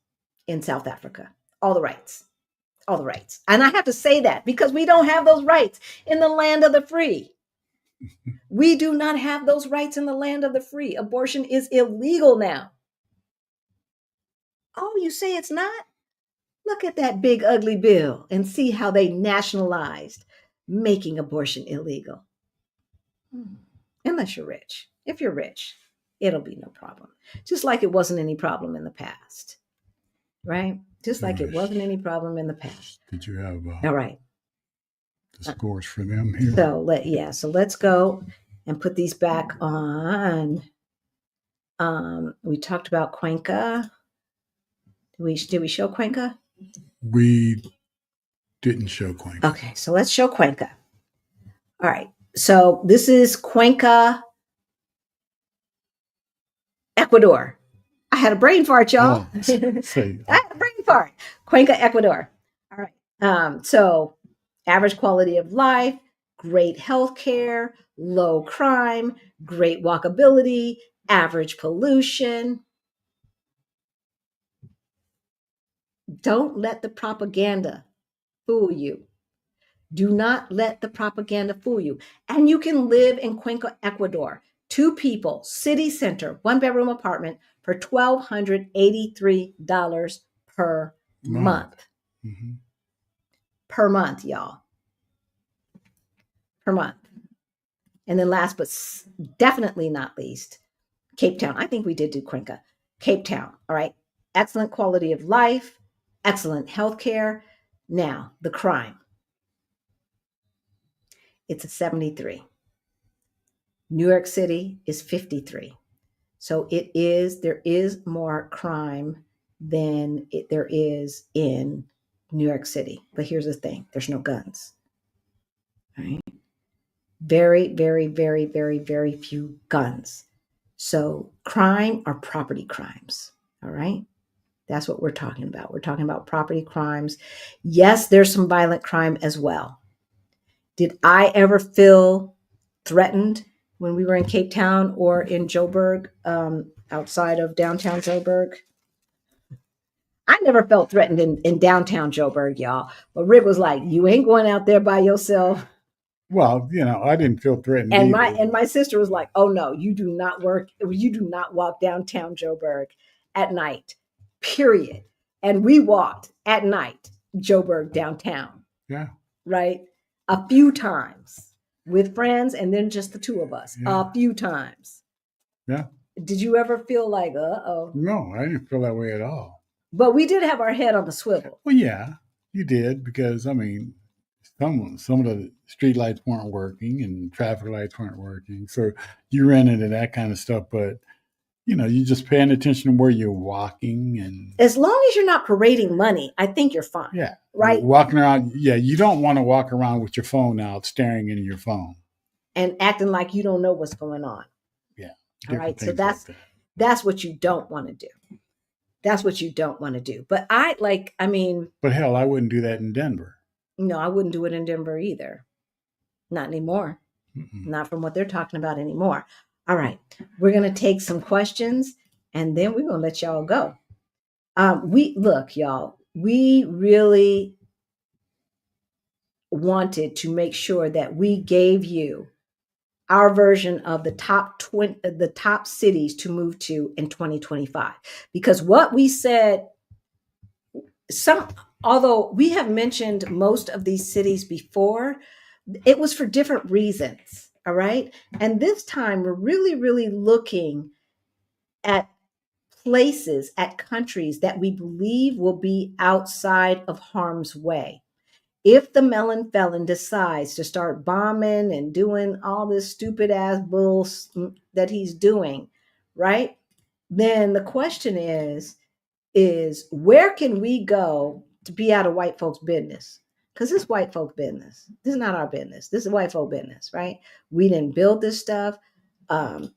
in South Africa. All the rights. All the rights. And I have to say that because we don't have those rights in the land of the free. We do not have those rights in the land of the free. Abortion is illegal now. Oh, you say it's not? Look at that big ugly bill and see how they nationalized making abortion illegal. Unless you're rich. If you're rich, it'll be no problem. Just like it wasn't any problem in the past. Right? Just like it wasn't any problem in the past. Did you have all right the scores for them here? So let's go and put these back on. We talked about Cuenca. Did we show Cuenca? We didn't show Cuenca. Okay, so let's show Cuenca. All right. So this is Cuenca, Ecuador. I had a brain fart, y'all. I had a brain fart. Cuenca, Ecuador. All right. So average quality of life, great health care, low crime, great walkability, average pollution. Don't let the propaganda fool you. Do not let the propaganda fool you. And you can live in Cuenca, Ecuador. 2 people, city center, 1-bedroom apartment for $1,283 per month. Mm-hmm. Per month, y'all. Per month. And then last but definitely not least, Cape Town. I think we did do Cuenca. Cape Town. All right. Excellent quality of life, excellent healthcare. Now, the crime. It's a 73. New York City is 53. So there is more crime than there is in New York City. But here's the thing, there's no guns. Right? Very, very, very, very, very few guns. So crime are property crimes. All right. That's what we're talking about. We're talking about property crimes. Yes, there's some violent crime as well. Did I ever feel threatened when we were in Cape Town or in Joburg, outside of downtown Joburg? I never felt threatened in downtown Joburg, y'all. But Rick was like, "You ain't going out there by yourself." Well, I didn't feel threatened And either. my sister was like, "Oh no, you do not walk downtown Joburg at night, period." And we walked at night Joburg downtown, Yeah. right? A few times with friends, and then just the two of us. Yeah. A few times. Yeah. Did you ever feel like, uh-oh? No, I didn't feel that way at all. But we did have our head on the swivel. Well, yeah, you did, because some of the street lights weren't working and traffic lights weren't working, so you ran into that kind of stuff. But you're just paying attention to where you're walking, and as long as you're not parading money, I think you're fine. Yeah, right. Walking around, you don't want to walk around with your phone out, staring into your phone and acting like you don't know what's going on. Yeah. All right. So that's what you don't want to do. That's what you don't want to do. But But hell, I wouldn't do that in Denver. No, I wouldn't do it in Denver either. Not anymore. Mm-mm. Not from what they're talking about anymore. All right. We're going to take some questions and then we're going to let y'all go. Y'all, we really wanted to make sure that we gave you our version of the top cities to move to in 2025. Because what we said, although we have mentioned most of these cities before, it was for different reasons. All right. And this time we're really, really looking at places, at countries that we believe will be outside of harm's way. If the melon felon decides to start bombing and doing all this stupid ass bull that he's doing, right? Then the question is where can we go to be out of white folks' business? Because this is white folk business. This is not our business. This is white folk business, right? We didn't build this stuff.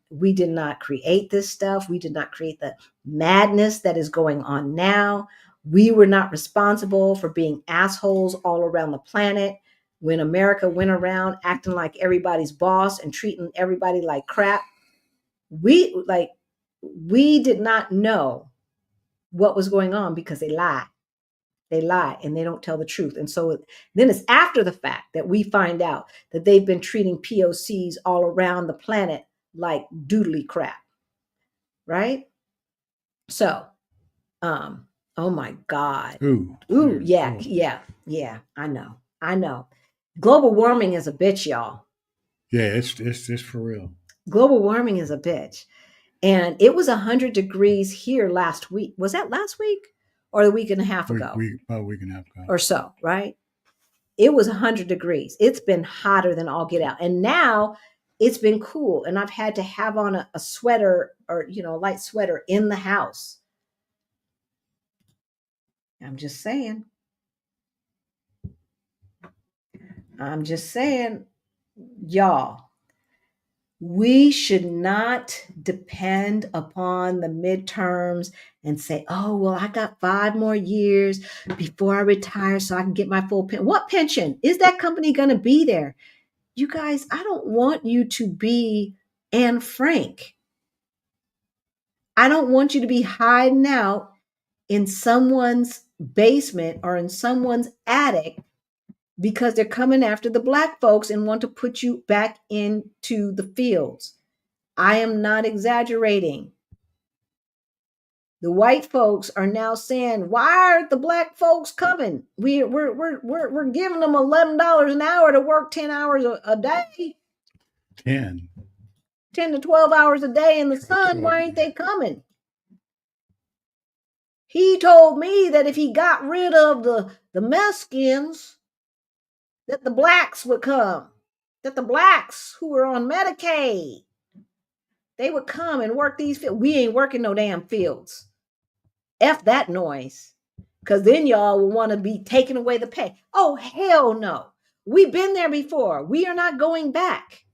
We did not create this stuff. We did not create the madness that is going on now. We were not responsible for being assholes all around the planet when America went around acting like everybody's boss and treating everybody like crap. We did not know what was going on because they lie. They lie and they don't tell the truth. And so then it's after the fact that we find out that they've been treating POCs all around the planet like doodly crap. Right? So, oh my God. Ooh, yeah. I know. Global warming is a bitch, y'all. Yeah, it's for real. Global warming is a bitch. And it was 100 degrees here last week. Was that last week or a week and a half ago? About a week and a half ago. Or so, right? It was 100 degrees. It's been hotter than all get out. And now it's been cool. And I've had to have on a sweater or, light sweater in the house. I'm just saying, y'all, we should not depend upon the midterms and say, oh, well, I got 5 more years before I retire so I can get my full pension. What pension? Is that company going to be there? You guys, I don't want you to be Anne Frank. I don't want you to be hiding out in someone's basement or in someone's attic because they're coming after the Black folks and want to put you back into the fields. I am not exaggerating. The white folks are now saying, "Why aren't the Black folks coming? We're giving them $11 an hour to work 10 hours a day." 10. 10 to 12 hours a day in the sun. Why ain't they coming? He told me that if he got rid of the Mexicans, that the blacks would come, that the blacks who were on Medicaid, they would come and work these fields. We ain't working no damn fields. F that noise. Because then y'all will want to be taking away the pay. Oh, hell no. We've been there before. We are not going back.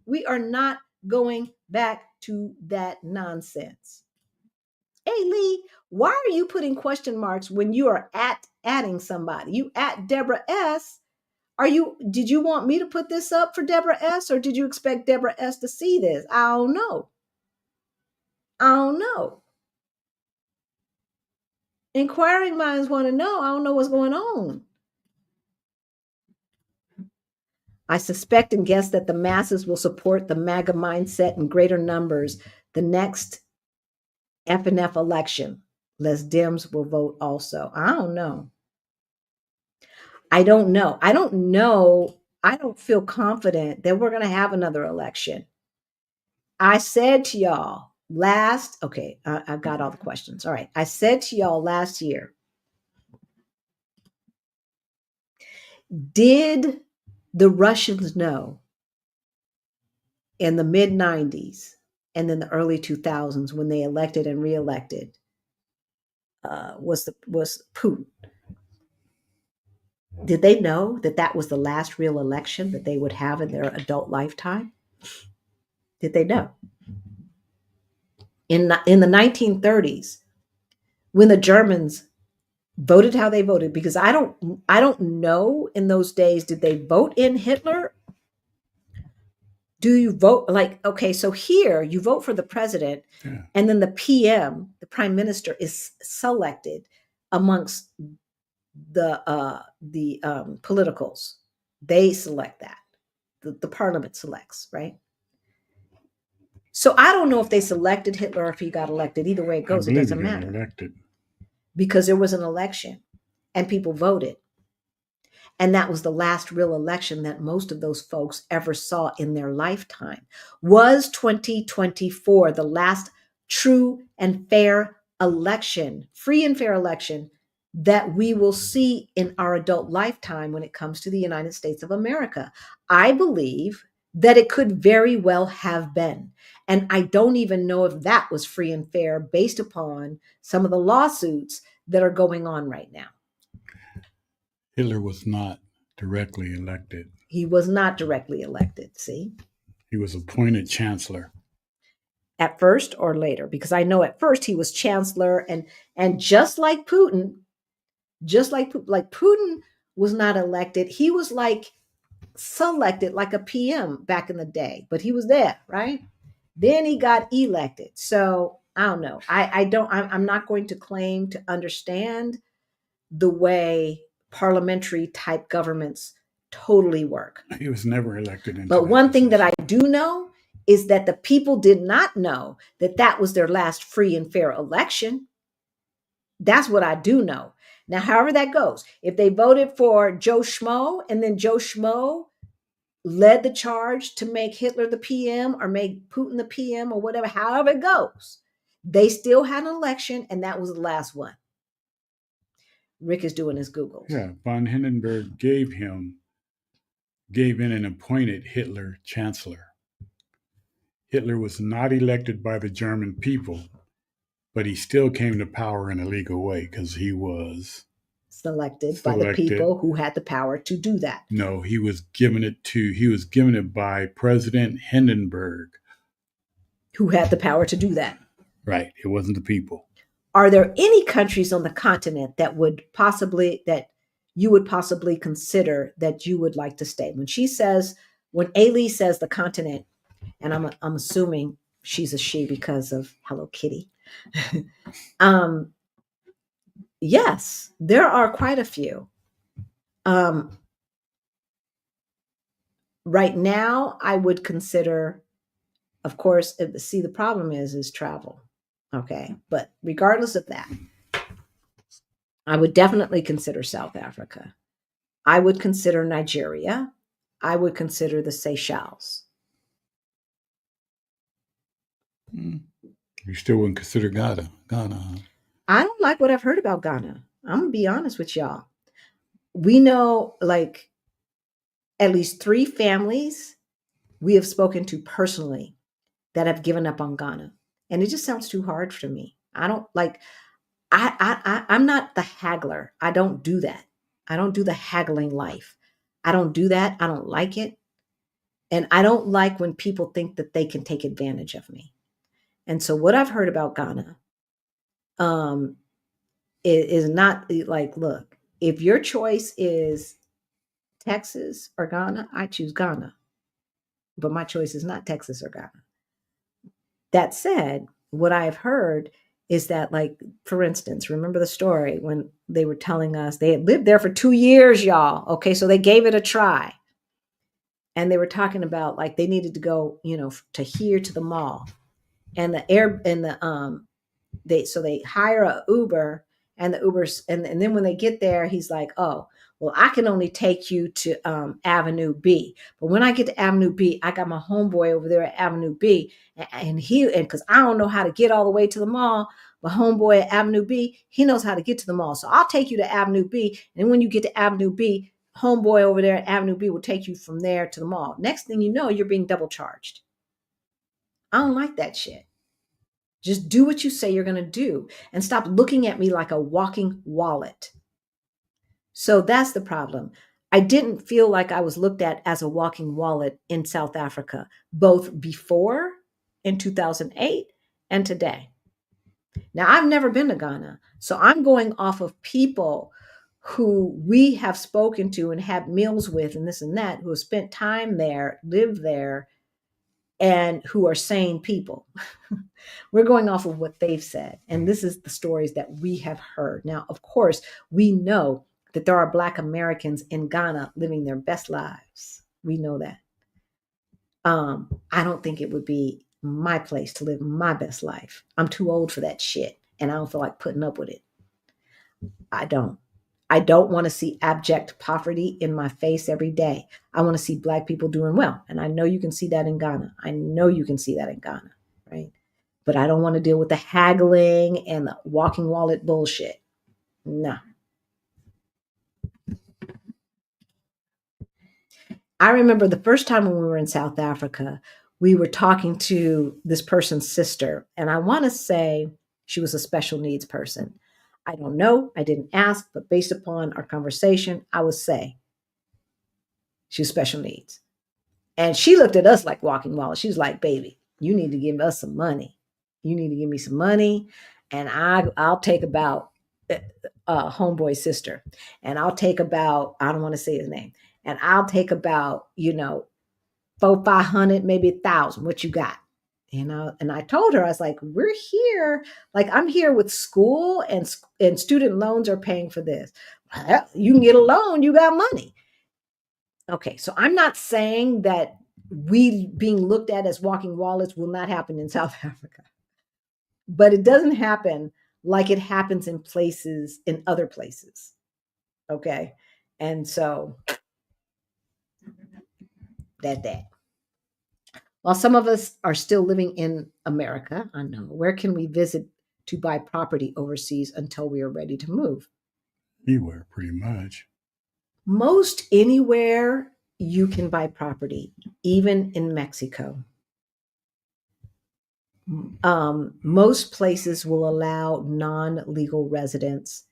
We are not going back to that nonsense. Hey, Lee, why are you putting question marks when you are adding somebody? You at Deborah S. Did you want me to put this up for Deborah S. or did you expect Deborah S. to see this? I don't know. Inquiring minds want to know. I don't know what's going on. I suspect and guess that the masses will support the MAGA mindset in greater numbers the next F&F election. Les Dems will vote also. I don't know. I don't feel confident that we're going to have another election. I said to y'all I've got all the questions. All right. I said to y'all last year, did the Russians know in the mid 90s and then the early 2000s when they elected and reelected was Putin? Did they know that that was the last real election that they would have in their adult lifetime? Did they know? In the 1930s, when the Germans voted how they voted, because I don't know in those days, did they vote in Hitler? Do you vote okay, so here you vote for the president, and then the PM, the prime minister, is selected amongst the politicals. They select that. The parliament selects, right? So I don't know if they selected Hitler or if he got elected. Either way it goes, it doesn't matter. Elected. Because there was an election and people voted. And that was the last real election that most of those folks ever saw in their lifetime. Was 2024 the last true and fair election, free and fair election that we will see in our adult lifetime when it comes to the United States of America? I believe that it could very well have been. And I don't even know if that was free and fair based upon some of the lawsuits that are going on right now. Hitler was not directly elected. He was not directly elected, see? He was appointed chancellor. At first or later? Because I know at first he was chancellor, and just like Putin, like Putin was not elected, he was like selected like a PM back in the day, but he was there, right? Then he got elected. So I don't know. I'm not going to claim to understand the way parliamentary type governments totally work. He was never elected. But one thing that I do know is that the people did not know that that was their last free and fair election. That's what I do know. Now, however that goes, if they voted for Joe Schmo and then Joe Schmo led the charge to make Hitler the PM or make Putin the PM or whatever, however it goes, they still had an election and that was the last one. Rick is doing his Googles. Yeah, von Hindenburg gave in and appointed Hitler chancellor. Hitler was not elected by the German people, but he still came to power in a legal way because he was selected by the people who had the power to do that. No, he was given it by President Hindenburg, who had the power to do that. Right. It wasn't the people. Are there any countries on the continent that you would possibly consider that you would like to stay? When Ailey says the continent, and I'm assuming she's a she because of Hello Kitty. Yes, there are quite a few. Right now, I would consider, of course, the problem is travel. Okay. But regardless of that, I would definitely consider South Africa. I would consider Nigeria. I would consider the Seychelles. Mm. You still wouldn't consider Ghana. Ghana. Huh? I don't like what I've heard about Ghana. I'm gonna be honest with y'all. We know like at least 3 families we have spoken to personally that have given up on Ghana. And it just sounds too hard for me. I don't like I'm not the haggler. I don't do that. I don't do the haggling life. I don't do that. I don't like it. And I don't like when people think that they can take advantage of me. And so what I've heard about Ghana um is not like, look, if your choice is Texas or Ghana, I choose Ghana. But my choice is not Texas or Ghana. That said, what I've heard is that, like, for instance, remember the story when they were telling us they had lived there for 2 years, y'all. Okay, so they gave it a try. And they were talking about like they needed to go, to here to the mall. And the air and the they hire a Uber, and the Uber's and then when they get there, he's like, oh, well, I can only take you to Avenue B. But when I get to Avenue B, I got my homeboy over there at Avenue B, and because I don't know how to get all the way to the mall, but homeboy at Avenue B, he knows how to get to the mall. So I'll take you to Avenue B, and when you get to Avenue B, homeboy over there at Avenue B will take you from there to the mall. Next thing you know, you're being double charged. I don't like that shit. Just do what you say you're going to do and stop looking at me like a walking wallet. So that's the problem. I didn't feel like I was looked at as a walking wallet in South Africa, both before in 2008 and today. Now, I've never been to Ghana, so I'm going off of people who we have spoken to and had meals with and this and that, who have spent time there, lived there, and who are sane people. We're going off of what they've said. And this is the stories that we have heard. Now, of course, we know that there are Black Americans in Ghana living their best lives. We know that. I don't think it would be my place to live my best life. I'm too old for that shit. And I don't feel like putting up with it. I don't. I don't want to see abject poverty in my face every day. I want to see Black people doing well. And I know you can see that in Ghana. I know you can see that in Ghana, right? But I don't want to deal with the haggling and the walking wallet bullshit. No. I remember the first time when we were in South Africa, we were talking to this person's sister, and I want to say she was a special needs person. I don't know. I didn't ask, but based upon our conversation, I would say she was special needs. And she looked at us like walking wallets. She was like, baby, you need to give us some money. You need to give me some money. And I'll take about homeboy's sister. And I'll take about, I don't want to say his name. And I'll take about, 500, maybe 1,000. What you got? And I told her, I was like, we're here. Like, I'm here with school, and student loans are paying for this. Well, you can get a loan, you got money. Okay, so I'm not saying that we being looked at as walking wallets will not happen in South Africa, but it doesn't happen like it happens in other places. Okay, and so that. While some of us are still living in America, I know, where can we visit to buy property overseas until we are ready to move? Anywhere, pretty much. Most anywhere you can buy property, even in Mexico. Most places will allow non-legal residents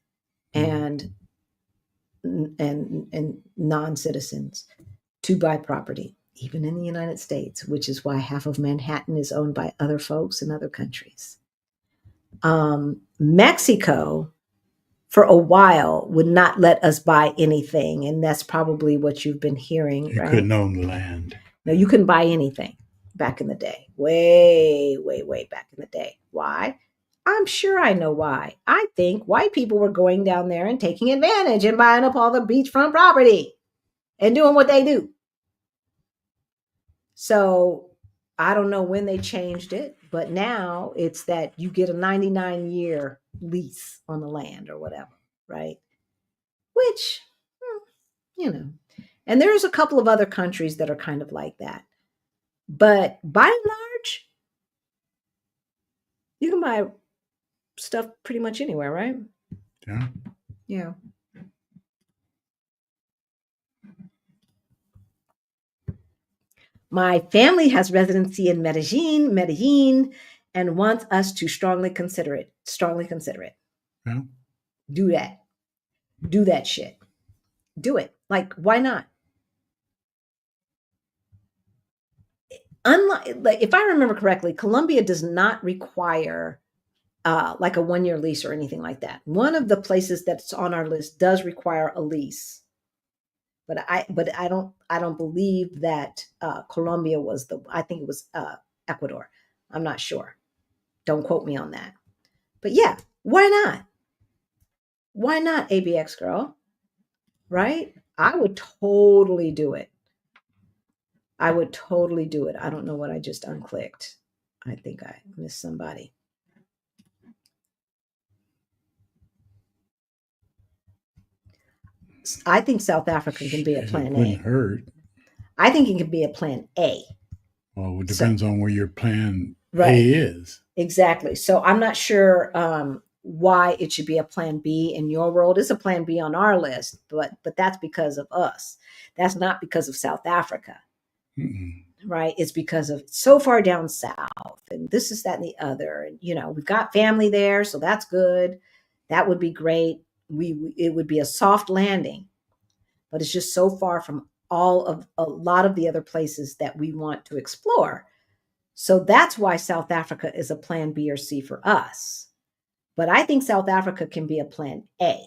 and non-citizens to buy property, even in the United States, which is why half of Manhattan is owned by other folks in other countries. Mexico, for a while, would not let us buy anything, and that's probably what you've been hearing, You right? couldn't own the land. No, you couldn't buy anything back in the day. Way, way, way back in the day. Why? I'm sure I know why. I think white people were going down there and taking advantage and buying up all the beachfront property and doing what they do. So I don't know when they changed it, but now it's that you get a 99-year lease on the land or whatever, right? Which, and there's a couple of other countries that are kind of like that. But by and large, You can buy stuff pretty much anywhere, right? Yeah. Yeah. My family has residency in Medellin, and wants us to strongly consider it. Strongly consider it. Yeah. Do that. Do that shit. Do it. Like, why not? Unlike, like, if I remember correctly, Colombia does not require like a 1-year lease or anything like that. One of the places that's on our list does require a lease, but I don't believe that Colombia was the. I think it was Ecuador. I'm not sure. Don't quote me on that. But yeah, why not? Why not, ABX girl? Right? I would totally do it. I would totally do it. I don't know what I just unclicked. I think I missed somebody. I think South Africa can be a plan It wouldn't A. hurt. I think it can be a plan A. Well, it So, depends on where your plan right. A is. Exactly. So I'm not sure why it should be a plan B in your world. It's a plan B on our list, but that's because of us. That's not because of South Africa. Mm-mm. Right? It's because of so far down south and this is that and the other. And we've got family there, so that's good. That would be great. It would be a soft landing, but it's just so far from all of a lot of the other places that we want to explore. So that's why South Africa is a plan B or C for us. But I think South Africa can be a plan A.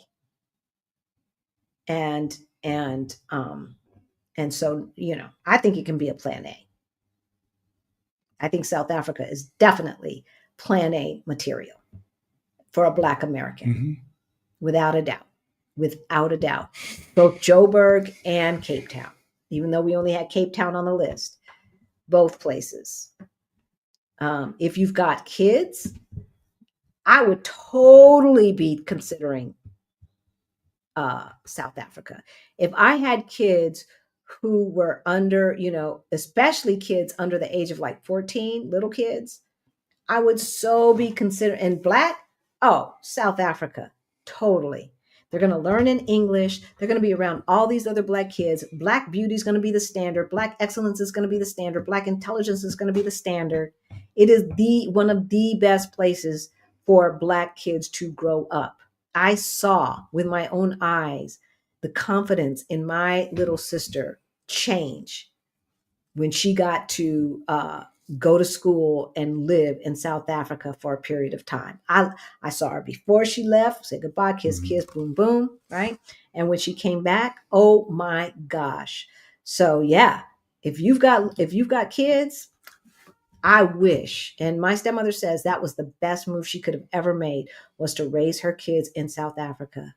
And so, I think it can be a plan A. I think South Africa is definitely plan A material for a Black American, Mm-hmm. without a doubt. Without a doubt. Both Joburg and Cape Town, even though we only had Cape Town on the list, both places. If you've got kids, I would totally be considering South Africa. If I had kids who were under, especially kids under the age of like 14, little kids, I would so be considering. And Black, oh, South Africa, totally. They're going to learn in English. They're going to be around all these other Black kids. Black beauty is going to be the standard. Black excellence is going to be the standard. Black intelligence is going to be the standard. It is one of the best places for Black kids to grow up. I saw with my own eyes the confidence in my little sister change when she got to go to school and live in South Africa for a period of time. I saw her before she left, say goodbye, kiss, Mm-hmm. kiss, boom, boom, right? And when she came back, oh my gosh. So yeah, if you've got kids, I wish, and my stepmother says that was the best move she could have ever made, was to raise her kids in South Africa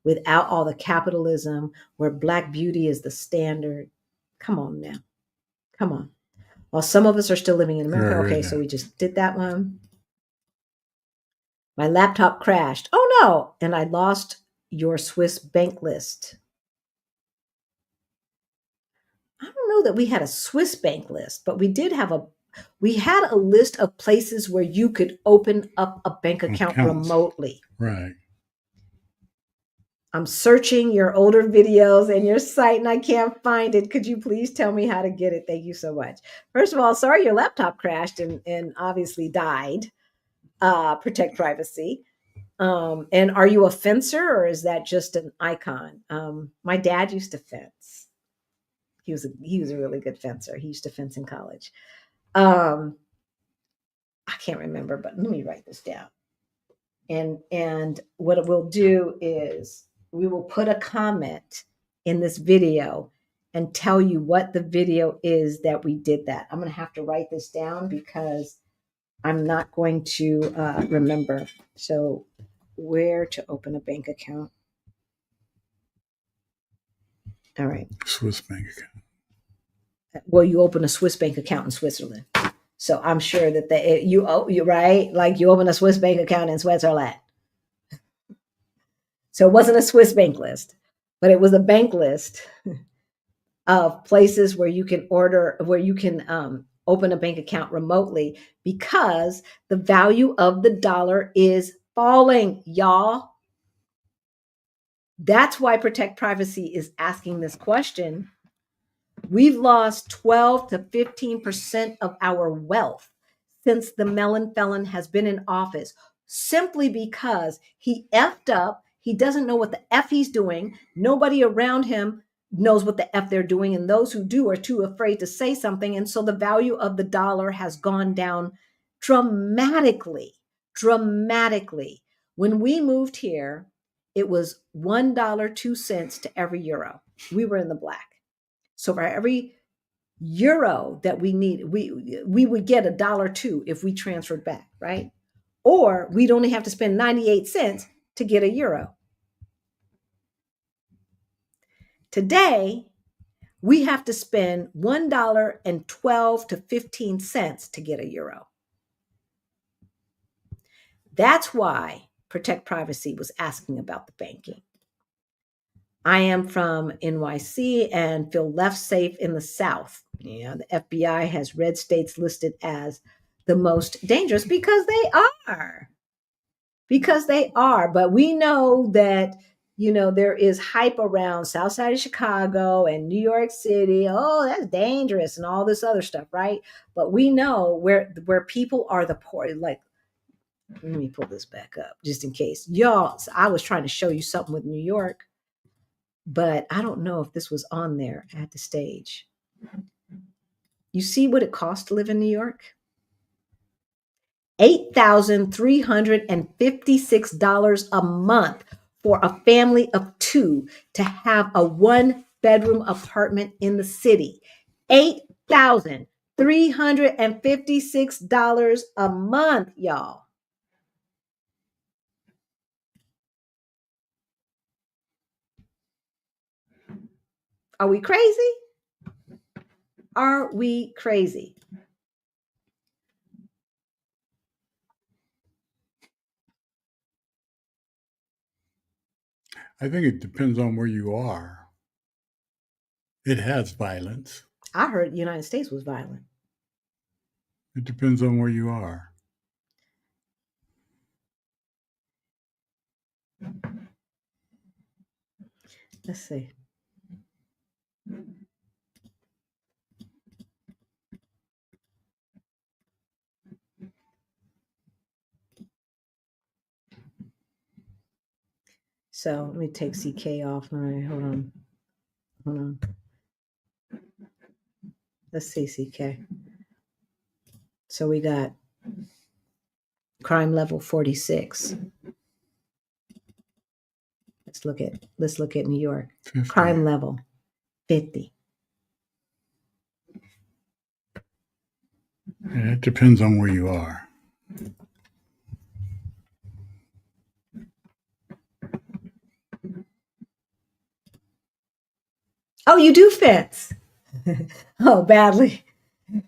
without all the capitalism where Black beauty is the standard. Come on now. Come on. While some of us are still living in America. Okay, so we just did that one. My laptop crashed. Oh no. And I lost your Swiss bank list. I don't know that we had a Swiss bank list, but we had a list of places where you could open up a bank account remotely. Right. I'm searching your older videos and your site and I can't find it. Could you please tell me how to get it? Thank you so much. First of all, sorry your laptop crashed and obviously died. Protect privacy. And are you a fencer or is that just an icon? My dad used to fence. He was a really good fencer. He used to fence in college. I can't remember, but let me write this down. And what we'll do is we will put a comment in this video and tell you what the video is that we did that. I'm going to have to write this down because I'm not going to remember. So where to open a bank account. All right. Swiss bank account. Well, you open a Swiss bank account in Switzerland. So I'm sure that you're right. Like you open a Swiss bank account in Switzerland. So it wasn't a Swiss bank list, but it was a bank list of places where you can open a bank account remotely because the value of the dollar is falling, y'all. That's why Protect Privacy is asking this question. We've lost 12 to 15% of our wealth since the melon felon has been in office, simply because he effed up. He doesn't know what the F he's doing. Nobody around him knows what the F they're doing. And those who do are too afraid to say something. And so the value of the dollar has gone down dramatically, dramatically. When we moved here, it was $1.02 to every euro. We were in the black. So for every euro that we need, we would get $1.02 if we transferred back, right? Or we'd only have to spend 98 cents to get a euro. Today, we have to spend $1.12 to 15 cents to get a euro. That's why Protect Privacy was asking about the banking. I am from NYC and feel left safe in the South. Yeah, the FBI has red states listed as the most dangerous because they are. Because they are. But we know that, there is hype around South Side of Chicago and New York City. Oh, that's dangerous and all this other stuff, right? But we know where people are the poor. Like, let me pull this back up just in case. Y'all, I was trying to show you something with New York, but I don't know if this was on there at the stage. You see what it costs to live in New York? $8,356 a month for a family of two to have a one-bedroom apartment in the city. $8,356 a month, y'all. Are we crazy? Are we crazy? I think it depends on where you are. It has violence. I heard the United States was violent. It depends on where you are. Let's see. So let me take CK off. All right, hold on. Hold on. Let's see, CK. So we got crime level 46. Let's look at New York. 50. Crime level 50. Yeah, it depends on where you are. Oh, you do fence. Oh, badly.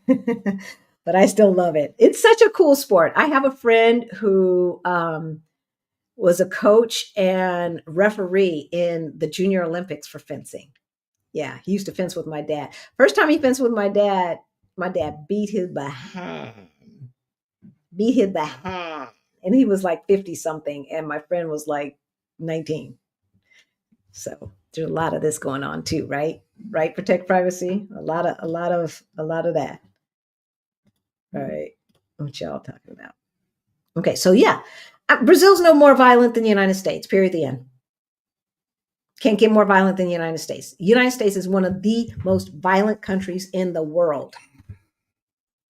But I still love it. It's such a cool sport. I have a friend who was a coach and referee in the Junior Olympics for fencing. Yeah, he used to fence with my dad. First time he fenced with my dad beat his behind. Beat his behind. And he was like 50 something, and my friend was like 19. So there's a lot of this going on too, right? Right, protect privacy. A lot of that. All right. What y'all talking about? Okay, so yeah, Brazil's no more violent than the United States. Period. The end. Can't get more violent than the United States. The United States is one of the most violent countries in the world.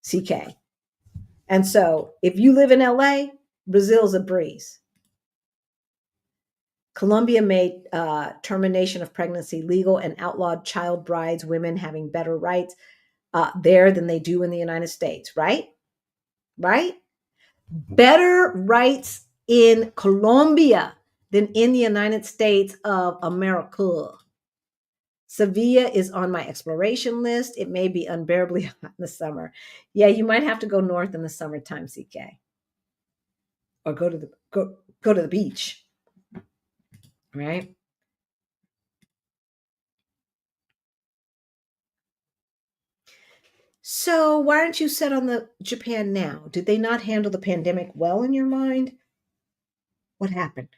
CK. And so if you live in LA, Brazil's a breeze. Colombia made termination of pregnancy legal and outlawed child brides, women having better rights there than they do in the United States, right? Right? Better rights in Colombia than in the United States of America. Sevilla is on my exploration list. It may be unbearably hot in the summer. Yeah, you might have to go north in the summertime, CK. Or go to the beach. Right? So why aren't you set on the Japan now? Did they not handle the pandemic well in your mind? What happened?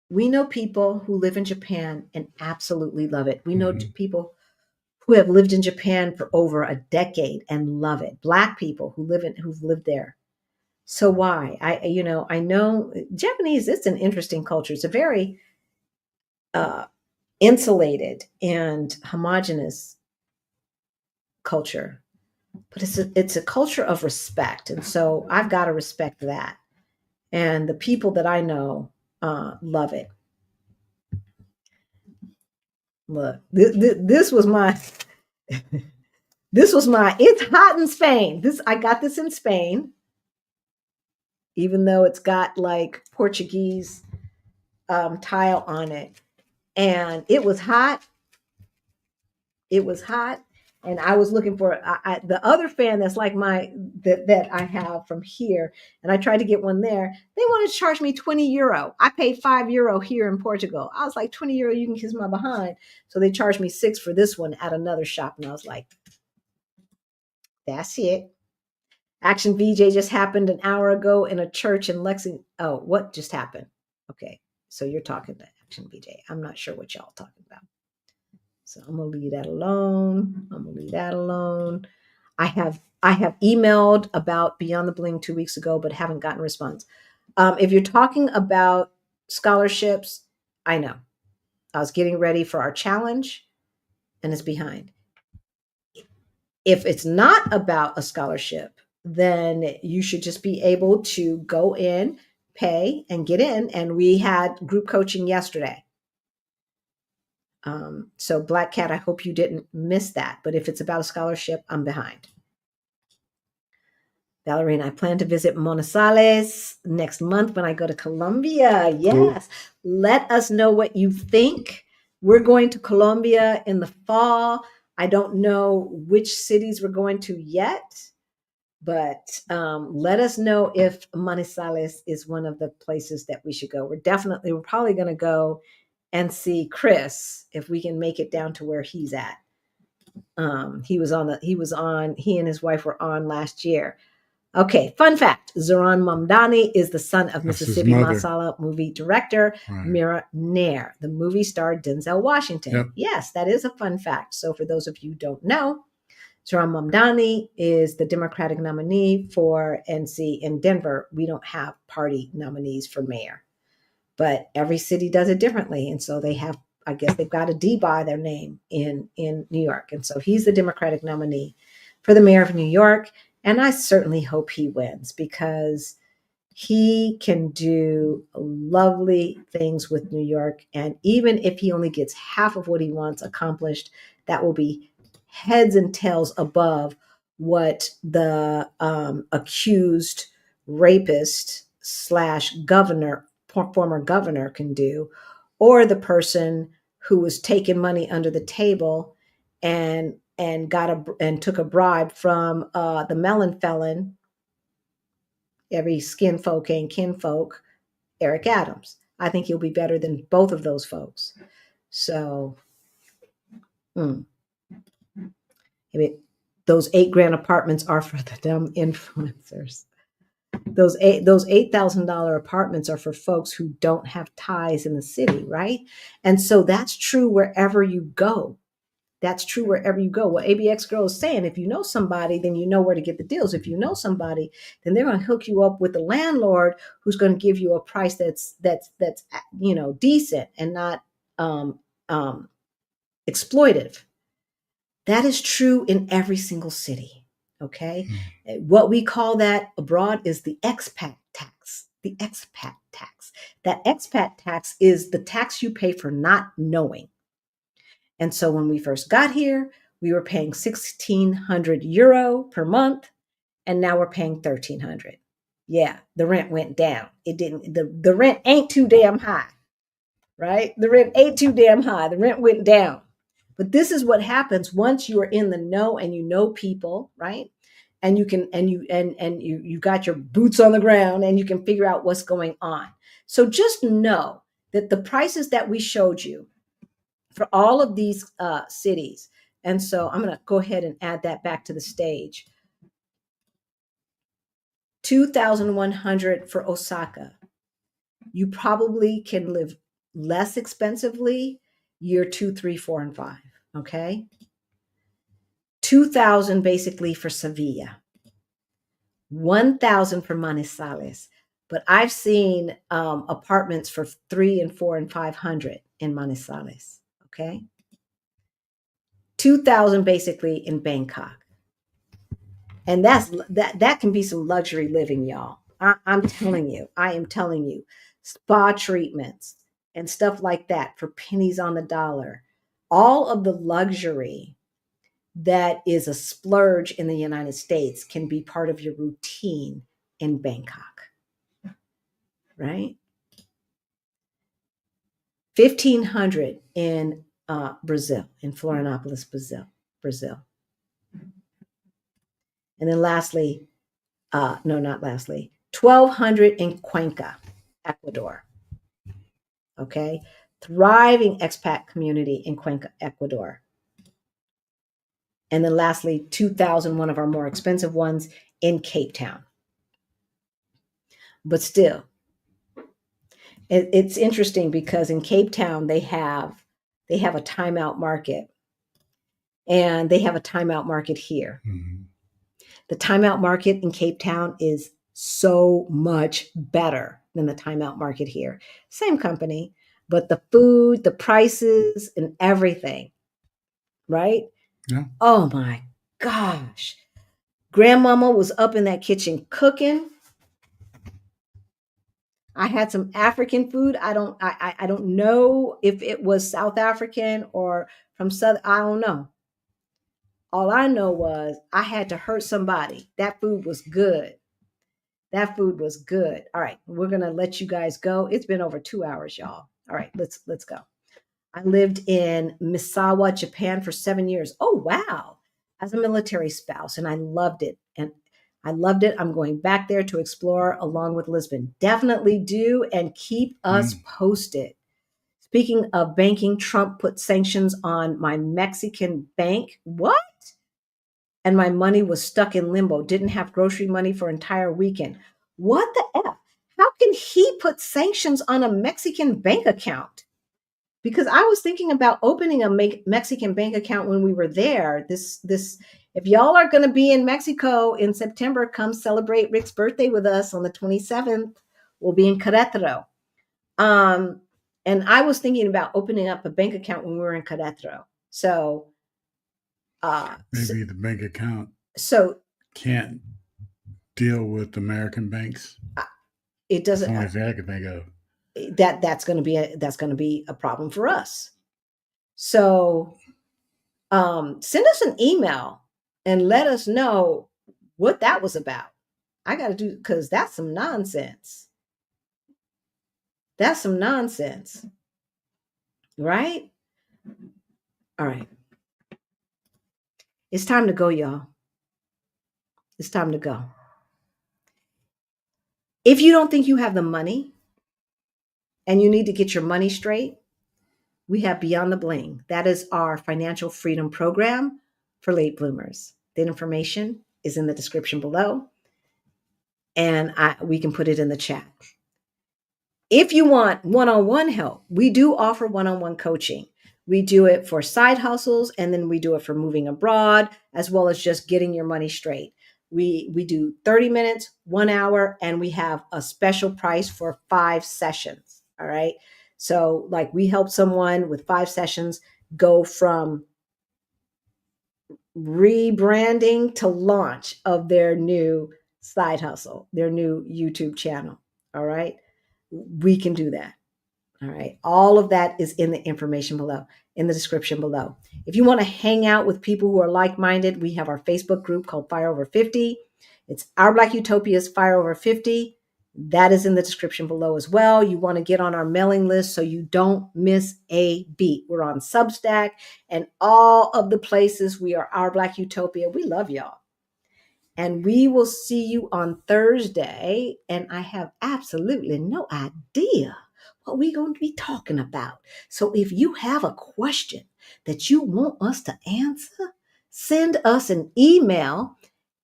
We know people who live in Japan and absolutely love it. We know people who have lived in Japan for over a decade and love it. Black people who've lived there. So why? I know Japanese. It's an interesting culture. It's a very uh, insulated and homogenous culture, but it's a culture of respect, and so I've got to respect that. And the people that I know love it. Look, this was my this was my. It's hot in Spain. This I got this in Spain, even though it's got like Portuguese tile on it, and it was hot. It was hot, and I was looking for the other fan that's like that I have from here, and I tried to get one there. They wanted to charge me €20. I paid €5 here in Portugal. I was like, €20, you can kiss my behind. So they charged me 6 for this one at another shop, and I was like, that's it. Action VJ just happened an hour ago in a church in Lexington. Oh, what just happened? Okay, so you're talking to Action VJ. I'm not sure what y'all talking about. So I'm gonna leave that alone. I have emailed about Beyond the Bling 2 weeks ago, but haven't gotten a response. If you're talking about scholarships, I know. I was getting ready for our challenge, and it's behind. If it's not about a scholarship, then you should just be able to go in, pay, and get in. And we had group coaching yesterday. So Black Cat, I hope you didn't miss that. But if it's about a scholarship, I'm behind. Ballerina, I plan to visit Monasales next month when I go to Colombia. Yes. Let us know what you think. We're going to Colombia in the fall. I don't know which cities we're going to yet, but let us know if Manizales is one of the places that we should go. We're probably going to go and see Chris if we can make it down to where he's at. He and his wife were on last year. Okay, fun fact. Zoran Mamdani is the son of Mississippi Masala movie director Mira Nair. The movie starred Denzel Washington. Yep. Yes, that is a fun fact. So for those of you who don't know, Zoran Mamdani is the Democratic nominee for NC in Denver. We don't have party nominees for mayor, but every city does it differently. And so I guess they've got a D by their name in New York. And so he's the Democratic nominee for the mayor of New York. And I certainly hope he wins because he can do lovely things with New York. And even if he only gets half of what he wants accomplished, that will be heads and tails above what the accused rapist / governor, former governor, can do, or the person who was taking money under the table and took a bribe from the melon felon, every skin folk ain't kinfolk, Eric Adams. I think he'll be better than both of those folks. So, those $8,000 apartments are for the dumb influencers. Those $8,000 apartments are for folks who don't have ties in the city, right? And so that's true wherever you go. That's true wherever you go. What ABX Girl is saying, if you know somebody, then you know where to get the deals. If you know somebody, then they're going to hook you up with the landlord who's going to give you a price that's decent and not exploitive. That is true in every single city. Okay. What we call that abroad is the expat tax. The expat tax. That expat tax is the tax you pay for not knowing. And so when we first got here, we were paying €1,600 per month, and now we're paying $1,300. Yeah, the rent went down. It didn't. The rent ain't too damn high, right? The rent ain't too damn high. The rent went down. But this is what happens once you are in the know and you know people, right? And you can you got your boots on the ground and you can figure out what's going on. So just know that the prices that we showed you for all of these cities, And so I'm going to go ahead and add that back to the stage. 2,100 for Osaka. You probably can live less expensively year 2, 3, 4, and 5. Okay. 2,000 basically for Sevilla. 1,000 for Manizales. But I've seen apartments for 3 and 4 and 500 in Manizales. Okay. 2,000 basically in Bangkok. And that can be some luxury living, y'all. I'm telling you, I am telling you, spa treatments and stuff like that for pennies on the dollar. All of the luxury that is a splurge in the United States can be part of your routine in Bangkok, right? 1,500 in Brazil, in Florianopolis, Brazil. And then lastly, no, not lastly, 1,200 in Cuenca, Ecuador. Okay. Thriving expat community in Cuenca, Ecuador. And then lastly, 2,000, one of our more expensive ones in Cape Town. But still, it's interesting because in Cape Town, they have a timeout market, and they have a timeout market here. Mm-hmm. The timeout market in Cape Town is so much better than the timeout market here. Same company, but the food, the prices, and everything, right? Yeah. Oh my gosh. Grandmama was up in that kitchen cooking. I had some African food. I don't know if it was South African or from South. I don't know. All I know was I had to hurt somebody. That food was good. That food was good. All right, we're gonna let you guys go. It's been over 2 hours, y'all. All right, let's go. I lived in Misawa, Japan for 7 years. Oh wow, as a military spouse, and I loved it. I'm going back there to explore along with Lisbon. Definitely do, and keep us posted. Speaking of banking, Trump put sanctions on my Mexican bank. What? And my money was stuck in limbo. Didn't have grocery money for an entire weekend. What the F? How can he put sanctions on a Mexican bank account? Because I was thinking about opening a Mexican bank account when we were there. If y'all are going to be in Mexico in September, come celebrate Rick's birthday with us on the 27th. We'll be in Querétaro. And I was thinking about opening up a bank account when we were in Querétaro. So maybe the bank account can't deal with American banks. It doesn't. That's the only thing I can think of. That's going to be a problem for us. So send us an email and let us know what that was about. I got to do, because that's some nonsense. That's some nonsense. Right? All right. It's time to go, y'all. It's time to go. If you don't think you have the money and you need to get your money straight, we have Beyond the Bling. That is our financial freedom program for late bloomers. The information is in the description below, and we can put it in the chat. If you want one-on-one help, we do offer one-on-one coaching. We do it for side hustles, and then we do it for moving abroad, as well as just getting your money straight. We do 30 minutes, 1 hour, and we have a special price for 5 sessions. All right. So like we help someone with 5 sessions go from rebranding to launch of their new side hustle, their new YouTube channel. All right. We can do that. All right. All of that is in the information below, in the description below. If you want to hang out with people who are like-minded, we have our Facebook group called Fire Over 50. It's Our Black Utopia's Fire Over 50. That is in the description below as well. You want to get on our mailing list so you don't miss a beat. We're on Substack and all of the places. We are Our Black Utopia. We love y'all. And we will see you on Thursday. And I have absolutely no idea what we going to be talking about. So if you have a question that you want us to answer, send us an email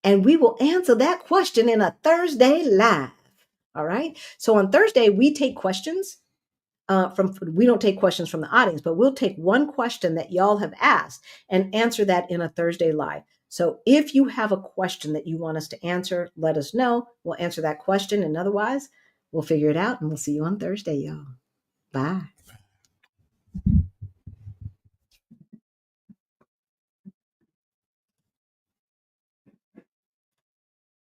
and we will answer that question in a Thursday live. All right. So on Thursday, we take questions we don't take questions from the audience, but we'll take one question that y'all have asked and answer that in a Thursday live. So if you have a question that you want us to answer, let us know. We'll answer that question. And otherwise, we'll figure it out and we'll see you on Thursday, y'all. Bye.